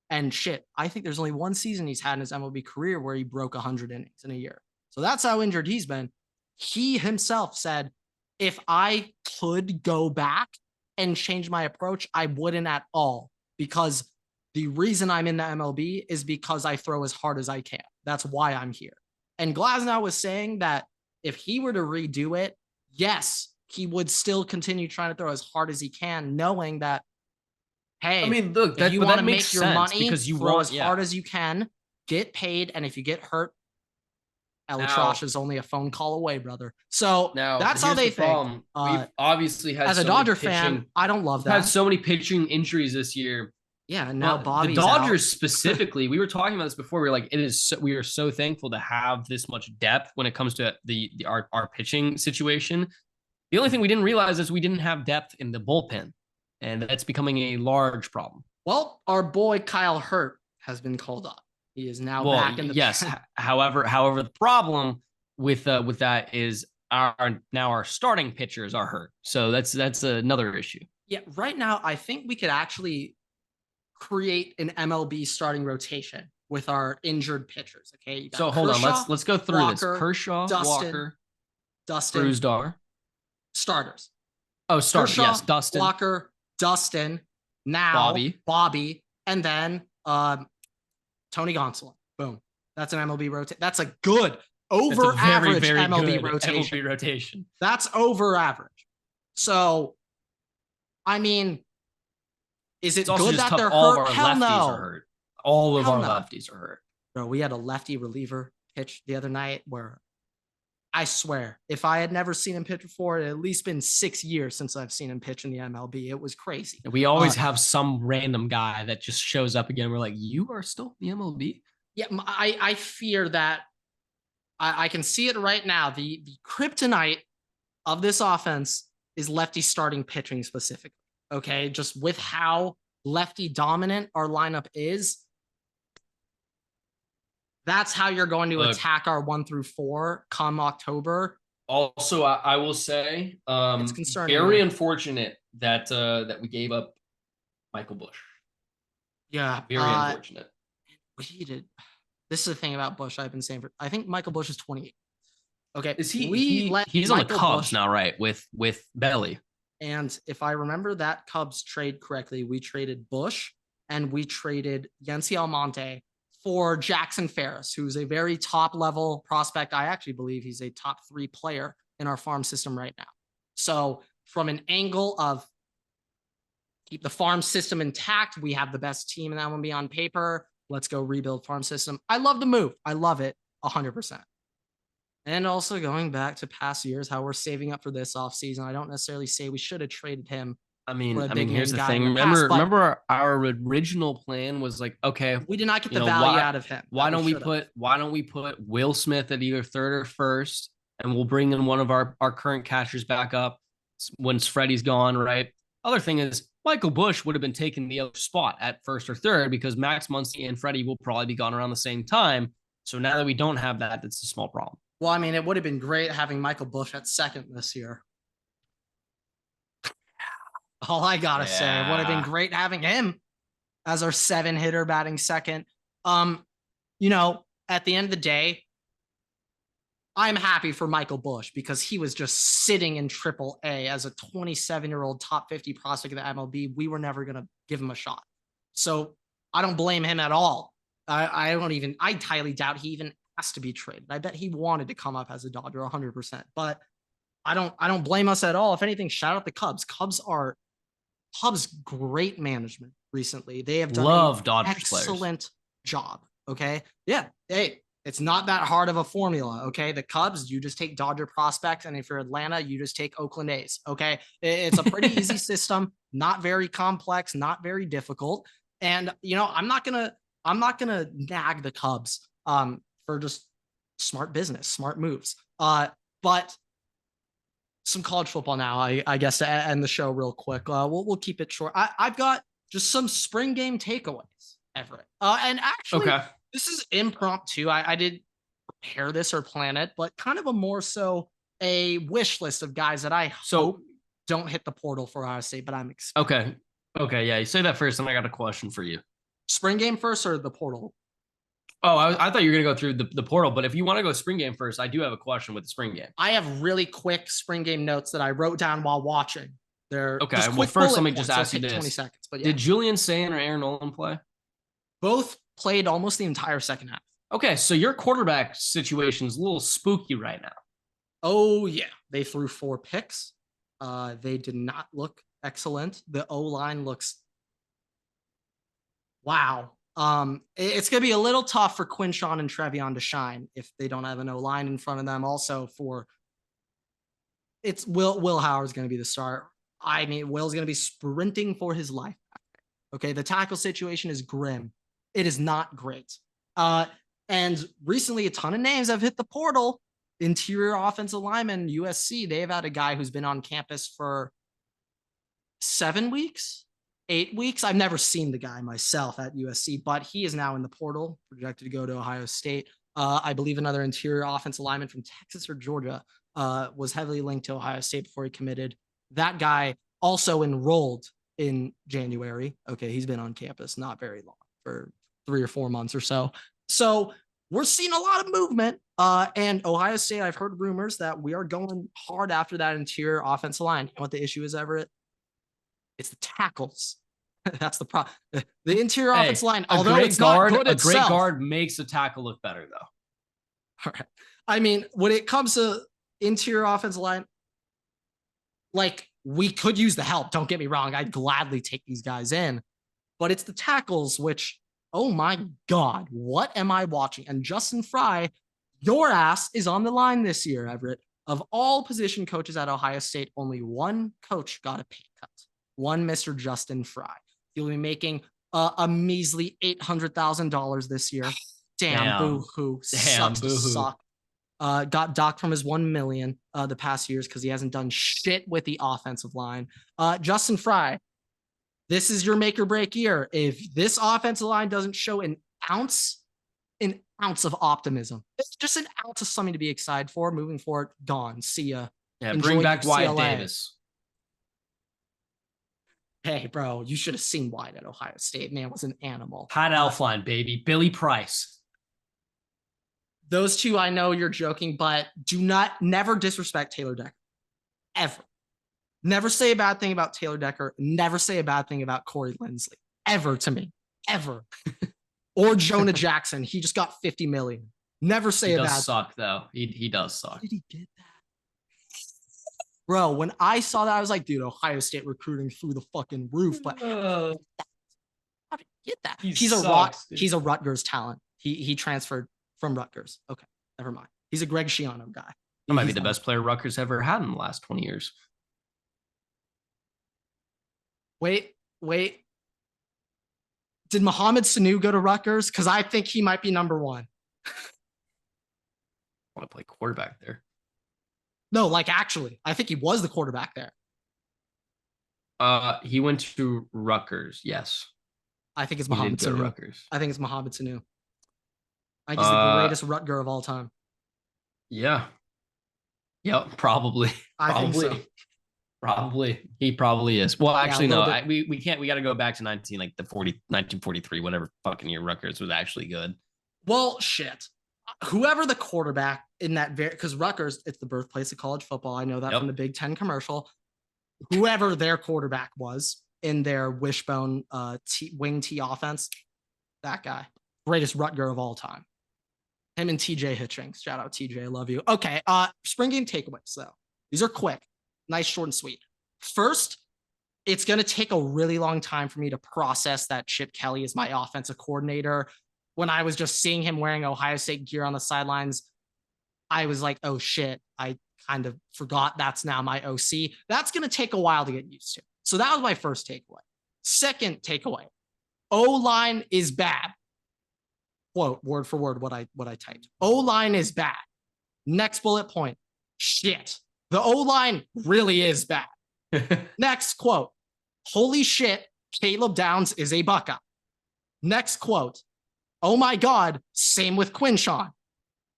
and shit, I think there's only one season he's had in his MLB career where he broke 100 innings in a year. So that's how injured he's been. He himself said, if I could go back and change my approach, I wouldn't at all, because the reason I'm in the MLB is because I throw as hard as I can. That's why I'm here. And Glasnow was saying that if he were to redo it, yes, he would still continue trying to throw as hard as he can, knowing that, hey, I mean, look, if you want to make your money, because you throw as hard as you can, get paid, and if you get hurt, Elitrosh is only a phone call away, brother. So that's how they think. We've obviously had, as a Dodger fan, I don't love that. Had so many pitching injuries this year. Yeah, and now Bobby's the Dodgers out. Specifically, we were talking about this before. We were like, we are so thankful to have this much depth when it comes to our pitching situation. The only thing we didn't realize is we didn't have depth in the bullpen, and that's becoming a large problem. Well, our boy Kyle Hurt has been called up. He is now back in the pen. However, the problem with that is our starting pitchers are hurt. So that's another issue. Yeah, right now I think we could actually create an MLB starting rotation with our injured pitchers. Okay, you got so hold Kershaw, on, let's go through Walker, this. Kershaw, Dustin, Brusdar, starters. Oh, starters. Kershaw, yes, Dustin, Walker, Dustin, now Bobby, and then Tony Gonsolin. Boom. That's an MLB rotation. That's a good over average MLB rotation. That's over average. So, I mean, is it good that they're hurt? Hell no. All of our lefties are hurt. Bro, we had a lefty reliever pitch the other night where I swear, if I had never seen him pitch before, it had at least been 6 years since I've seen him pitch in the MLB. It was crazy. We always have some random guy that just shows up again. We're like, you are still in the MLB? Yeah, I fear that I can see it right now. The kryptonite of this offense is lefty starting pitching specifically. Okay, just with how lefty dominant our lineup is, that's how you're going to attack our 1 through 4 come October. Also, I will say, it's concerning. Very unfortunate that we gave up Michael Busch. Yeah, very unfortunate. We did. This is the thing about Busch I've been saying for. I think Michael Busch is 28. Okay, is he? He's on the Cubs now, right? With Belly. And if I remember that Cubs trade correctly, we traded Busch and we traded Yency Almonte for Jackson Ferris, who's a very top level prospect. I actually believe he's a top 3 player in our farm system right now. So from an angle of keep the farm system intact, we have the best team in that one be on paper. Let's go rebuild farm system. I love the move. I love it 100%. And also going back to past years, how we're saving up for this offseason. I don't necessarily say we should have traded him. I mean, here's the thing. Remember our original plan was like, okay, we did not get the value out of him. Why don't we put Will Smith at either third or first, and we'll bring in one of our current catchers back up once Freddie's gone, right? Other thing is Michael Busch would have been taking the other spot at first or third because Max Muncy and Freddie will probably be gone around the same time. So now that we don't have that, that's a small problem. Well, I mean, it would have been great having Michael Busch at second this year. All I gotta say, it would have been great having him as our 7-hitter batting second. At the end of the day, I'm happy for Michael Busch because he was just sitting in AAA as a 27-year-old top 50 prospect of the MLB. We were never gonna give him a shot. So I don't blame him at all. I highly doubt he even has to be traded. I bet he wanted to come up as a Dodger 100%, but I don't blame us at all. If anything, shout out the Cubs. Cubs great management recently. They have done an excellent job. Okay. Yeah. Hey, It's not that hard of a formula, okay? The Cubs, you just take Dodger prospects, and if you're Atlanta, you just take Oakland A's, okay? It's a pretty easy system, not very complex, not very difficult. And I'm not gonna nag the Cubs for just smart business, smart moves. But some college football now, I guess, to end the show real quick. We'll keep it short. I've got just some spring game takeaways, Everett. And actually, okay. This is impromptu. I didn't prepare this or plan it, but kind of a more so a wish list of guys that I hope don't hit the portal for Ohio State, but I'm expecting. Okay. Yeah. You say that first, and I got a question for you. Spring game first or the portal? Oh, I thought you were going to go through the portal, but if you want to go spring game first, I do have a question with the spring game. I have really quick spring game notes that I wrote down while watching. They're okay. Well, first, let me just ask you this. 20 seconds, but yeah. Did Julian Sayin or Aaron Nolan play? Both played almost the entire second half. Okay, so your quarterback situation is a little spooky right now. Oh, yeah. They threw 4 picks. They did not look excellent. The O-line looks... Wow. It's going to be a little tough for Quinshawn and Trevion to shine if they don't have an O-line in front of them. Also, it's Will Howard's going to be the star. I mean, Will's going to be sprinting for his life. Okay, the tackle situation is grim. It is not great. And recently, a ton of names have hit the portal. Interior offensive lineman, USC, they've had a guy who's been on campus for 7 weeks, 8 weeks. I've never seen the guy myself at USC, but he is now in the portal, projected to go to Ohio State. I believe another interior offensive lineman from Texas or Georgia was heavily linked to Ohio State before he committed. That guy also enrolled in January. Okay, he's been on campus not very long, for 3 or 4 months or so. So we're seeing a lot of movement. And Ohio State, I've heard rumors that we are going hard after that interior offensive line. You know what the issue is, Everett? It's the tackles. That's the problem. The interior offensive line, although it's not good itself. A great guard makes a tackle look better, though. All right. I mean, when it comes to interior offensive line, like, we could use the help. Don't get me wrong. I'd gladly take these guys in. But it's the tackles, which, oh my God, what am I watching? And Justin Fry, your ass is on the line this year, Everett. Of all position coaches at Ohio State, only one coach got a pay cut. One Mr. Justin Fry. He'll be making a measly $800,000 this year. Damn, boo-hoo. Sucks to suck. Got docked from his $1 million the past years because he hasn't done shit with the offensive line. Justin Fry, this is your make or break year. If this offensive line doesn't show an ounce of optimism, it's just an ounce of something to be excited for moving forward, gone. See ya. Yeah, bring back Wyatt Davis. Hey, bro, you should have seen Wyatt at Ohio State. Man was an animal. Pat Elfline, baby. Billy Price. Those two, I know you're joking, but never disrespect Taylor Decker. Ever. Never say a bad thing about Taylor Decker. Never say a bad thing about Corey Linsley. Ever to me. Ever. Or Jonah Jackson. He just got $50 million. Never say a bad thing. He does suck, though. He does suck. How did he get that? Bro, when I saw that, I was like, dude, Ohio State recruiting through the fucking roof. But how did he get that? He's a Rutgers talent. He transferred from Rutgers. Okay, never mind. He's a Greg Schiano guy. That might be the best player Rutgers ever had in the last 20 years. Wait. Did Mohamed Sanu go to Rutgers? Because I think he might be number one. I want to play quarterback there. No, actually, I think he was the quarterback there. He went to Rutgers, yes. I think it's Mohamed Sanu. I think it's Mohamed Sanu. I think he's the greatest Rutger of all time. Yeah. Yep, probably. I think so. Probably. He probably is. Well, actually, no. We can't. We got to go back to 1943, whatever fucking year Rutgers was actually good. Well, shit. Whoever the quarterback in that, because Rutgers, it's the birthplace of college football. I know that from the Big Ten commercial. Whoever their quarterback was in their wishbone wing T offense, that guy, greatest Rutger of all time. Him and TJ Hitchings. Shout out TJ, I love you. Okay, spring game takeaways though. These are quick, nice, short, and sweet. First, it's going to take a really long time for me to process that Chip Kelly is my offensive coordinator. when I was just seeing him wearing Ohio State gear on the sidelines, I was like, oh shit, I kind of forgot that's now my OC. That's going to take a while to get used to. So that was my first takeaway. Second takeaway, O-line is bad. Quote, word for word, what I typed. O-line is bad. Next bullet point, shit. The O-line really is bad. Next quote, holy shit, Caleb Downs is a Buckeye. Next quote, oh my God, same with Quinshawn.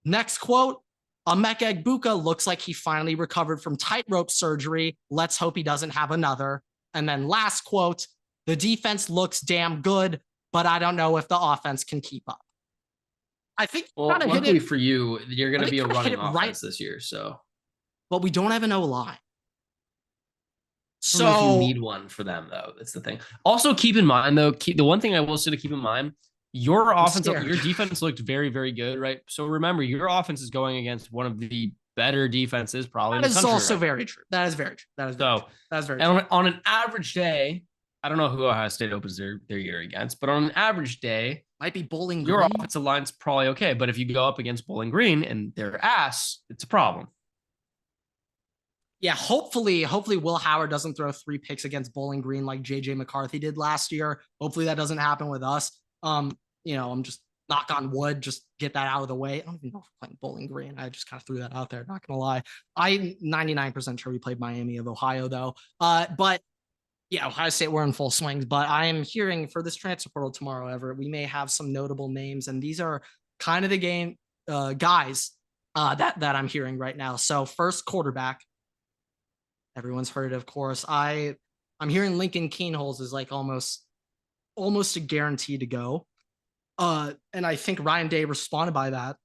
Next quote, Emeka Egbuka looks like he finally recovered from tightrope surgery. Let's hope he doesn't have another. And then last quote, the defense looks damn good, but I don't know if the offense can keep up. I think luckily for you, you're going to be a running offense this year. So, but we don't have an O-line. So I don't know if you need one for them, though. That's the thing. Also, keep in mind, though, the one thing I will say to keep in mind, your defense looked very, very good, right? So remember, your offense is going against one of the better defenses probably. That is also very true. That is very true. That is very true. That is very true. On an average day, I don't know who Ohio State opens their year against, but on an average day, might be Bowling Green. Your offensive line's probably okay, but if you go up against Bowling Green and their ass, it's a problem. Yeah, hopefully Will Howard doesn't throw 3 picks against Bowling Green like JJ McCarthy did last year. Hopefully that doesn't happen with us. I'm just knock on wood, just get that out of the way. I don't even know if we're playing Bowling Green. I just kind of threw that out there, not gonna lie. I'm 99% sure we played Miami of Ohio though. But yeah, Ohio State, we're in full swings, but I am hearing for this transfer portal tomorrow, Everett, we may have some notable names, and these are kind of the game guys that I'm hearing right now. So first, quarterback. Everyone's heard it, of course. I'm hearing Lincoln Keenholz is like almost a guarantee to go. And I think Ryan Day responded by that,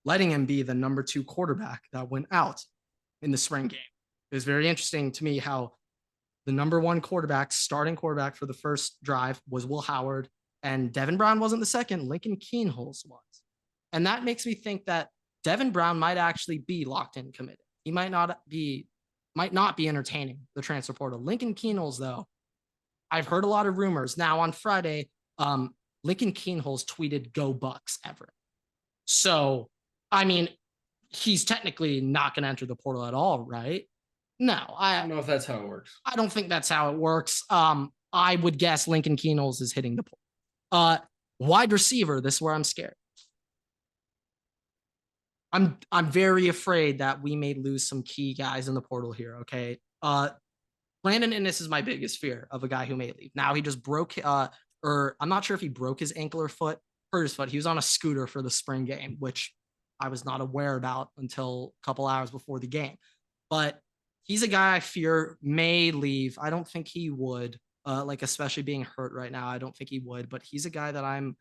letting him be the number 2 quarterback that went out in the spring game. It was very interesting to me how the number 1 quarterback, starting quarterback for the first drive was Will Howard, and Devin Brown wasn't the second. Lincoln Keenholz was. And that makes me think that Devin Brown might actually be locked in committed. He might not be entertaining the transfer portal. Lincoln Keenholz, though, I've heard a lot of rumors. Now on Friday, Lincoln Keenholz tweeted "Go Bucks" Everett. So, I mean, he's technically not going to enter the portal at all, right? No, I don't know if that's how it works. I don't think that's how it works. I would guess Lincoln Keenholz is hitting the portal. Wide receiver, this is where I'm scared. I'm very afraid that we may lose some key guys in the portal here, okay? Brandon Inniss is my biggest fear of a guy who may leave. Now, he just broke, or I'm not sure if he broke his ankle or hurt his foot. He was on a scooter for the spring game, which I was not aware about until a couple hours before the game. But he's a guy I fear may leave. I don't think he would, especially being hurt right now. I don't think he would, but he's a guy that I'm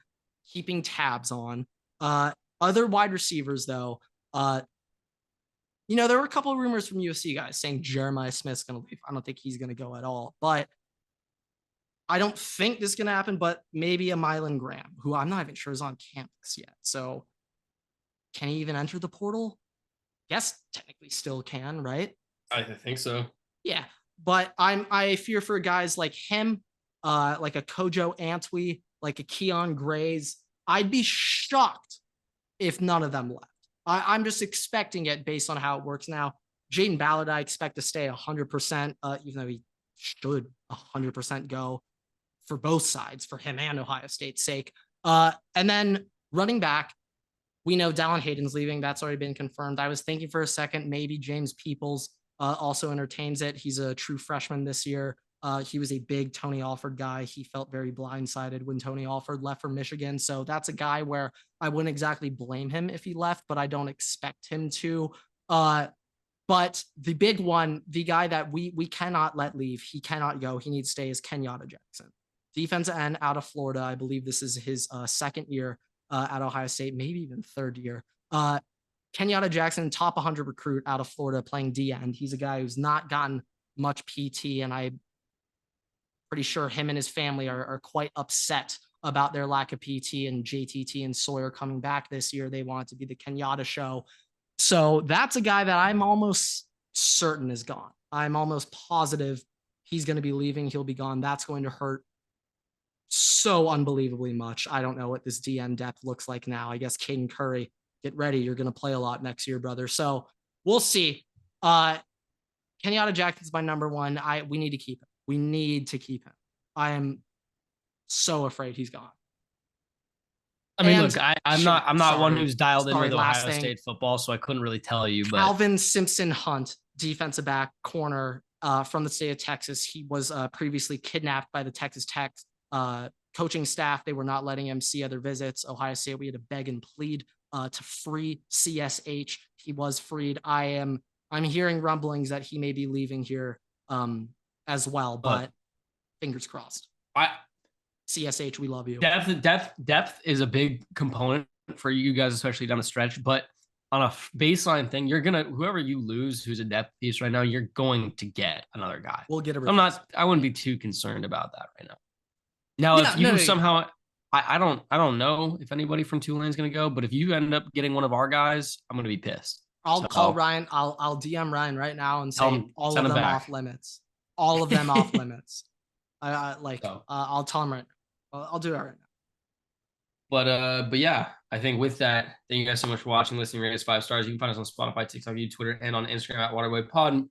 keeping tabs on. Other wide receivers, though, there were a couple of rumors from USC guys saying Jeremiah Smith's going to leave. I don't think he's going to go at all, but I don't think this is going to happen, but maybe a Mylan Graham, who I'm not even sure is on campus yet. So can he even enter the portal? Yes, technically still can, right? I think so. Yeah, but I fear for guys like him, like a Kojo Antwi, like a Keon Grays. I'd be shocked if none of them left. I'm just expecting it based on how it works now. Jaden Ballard, I expect to stay 100%, even though he should 100% go for both sides, for him and Ohio State's sake. And then running back, we know Dallin Hayden's leaving. That's already been confirmed. I was thinking for a second, maybe James Peoples also entertains it. He's a true freshman this year. He was a big Tony Alford guy. He felt very blindsided when Tony Alford left for Michigan. So that's a guy where I wouldn't exactly blame him if he left, but I don't expect him to. But the big one, the guy that we cannot let leave, he cannot go, he needs to stay, is Kenyatta Jackson. Defensive end out of Florida. I believe this is his second year at Ohio State, maybe even third year. Kenyatta Jackson, top 100 recruit out of Florida, playing D end. He's a guy who's not gotten much PT, and I'm pretty sure him and his family are quite upset about their lack of PT, and JTT and Sawyer coming back this year. They want it to be the Kenyatta show. So that's a guy that I'm almost certain is gone. I'm almost positive he's going to be leaving. He'll be gone. That's going to hurt so unbelievably much. I don't know what this DN depth looks like now. I guess Caden Curry, get ready. You're going to play a lot next year, brother. So we'll see. Kenyatta Jackson's my number one. We need to keep him. We need to keep him. I am so afraid he's gone. I mean, look, I'm not one who's dialed in with Ohio State football, so I couldn't really tell you. But Calvin Simpson Hunt, defensive back, corner from the state of Texas. He was previously kidnapped by the Texas Tech coaching staff. They were not letting him see other visits. Ohio State, we had to beg and plead to free CSH. He was freed. I'm hearing rumblings that he may be leaving here as well, but fingers crossed. CSH, we love you. Depth is a big component for you guys, especially down the stretch. But on a baseline thing, you're gonna whoever you lose, who's a depth piece right now, you're going to get another guy. We'll get a. I wouldn't be too concerned about that right now. Now, if you somehow, I don't know if anybody from Tulane is gonna go, but if you end up getting one of our guys, I'm gonna be pissed. I'll call Ryan. I'll DM Ryan right now and say all of them off limits. All of them off limits. I'll tell him right now. I'll do it right now. But yeah, I think with that, thank you guys so much for watching, listening, rate us 5 stars. You can find us on Spotify, TikTok, YouTube, Twitter, and on Instagram at WaterboyPod.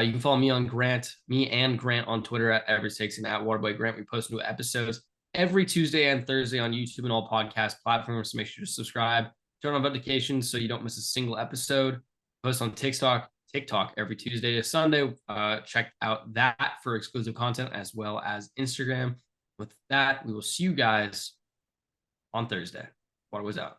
You can follow me and Grant on Twitter at Everett and at WaterboyGrant. We post new episodes every Tuesday and Thursday on YouTube and all podcast platforms. So make sure to subscribe, turn on notifications so you don't miss a single episode. Post on TikTok every Tuesday to Sunday. Check out that for exclusive content as well as Instagram. With that, we will see you guys on Thursday. Water was out.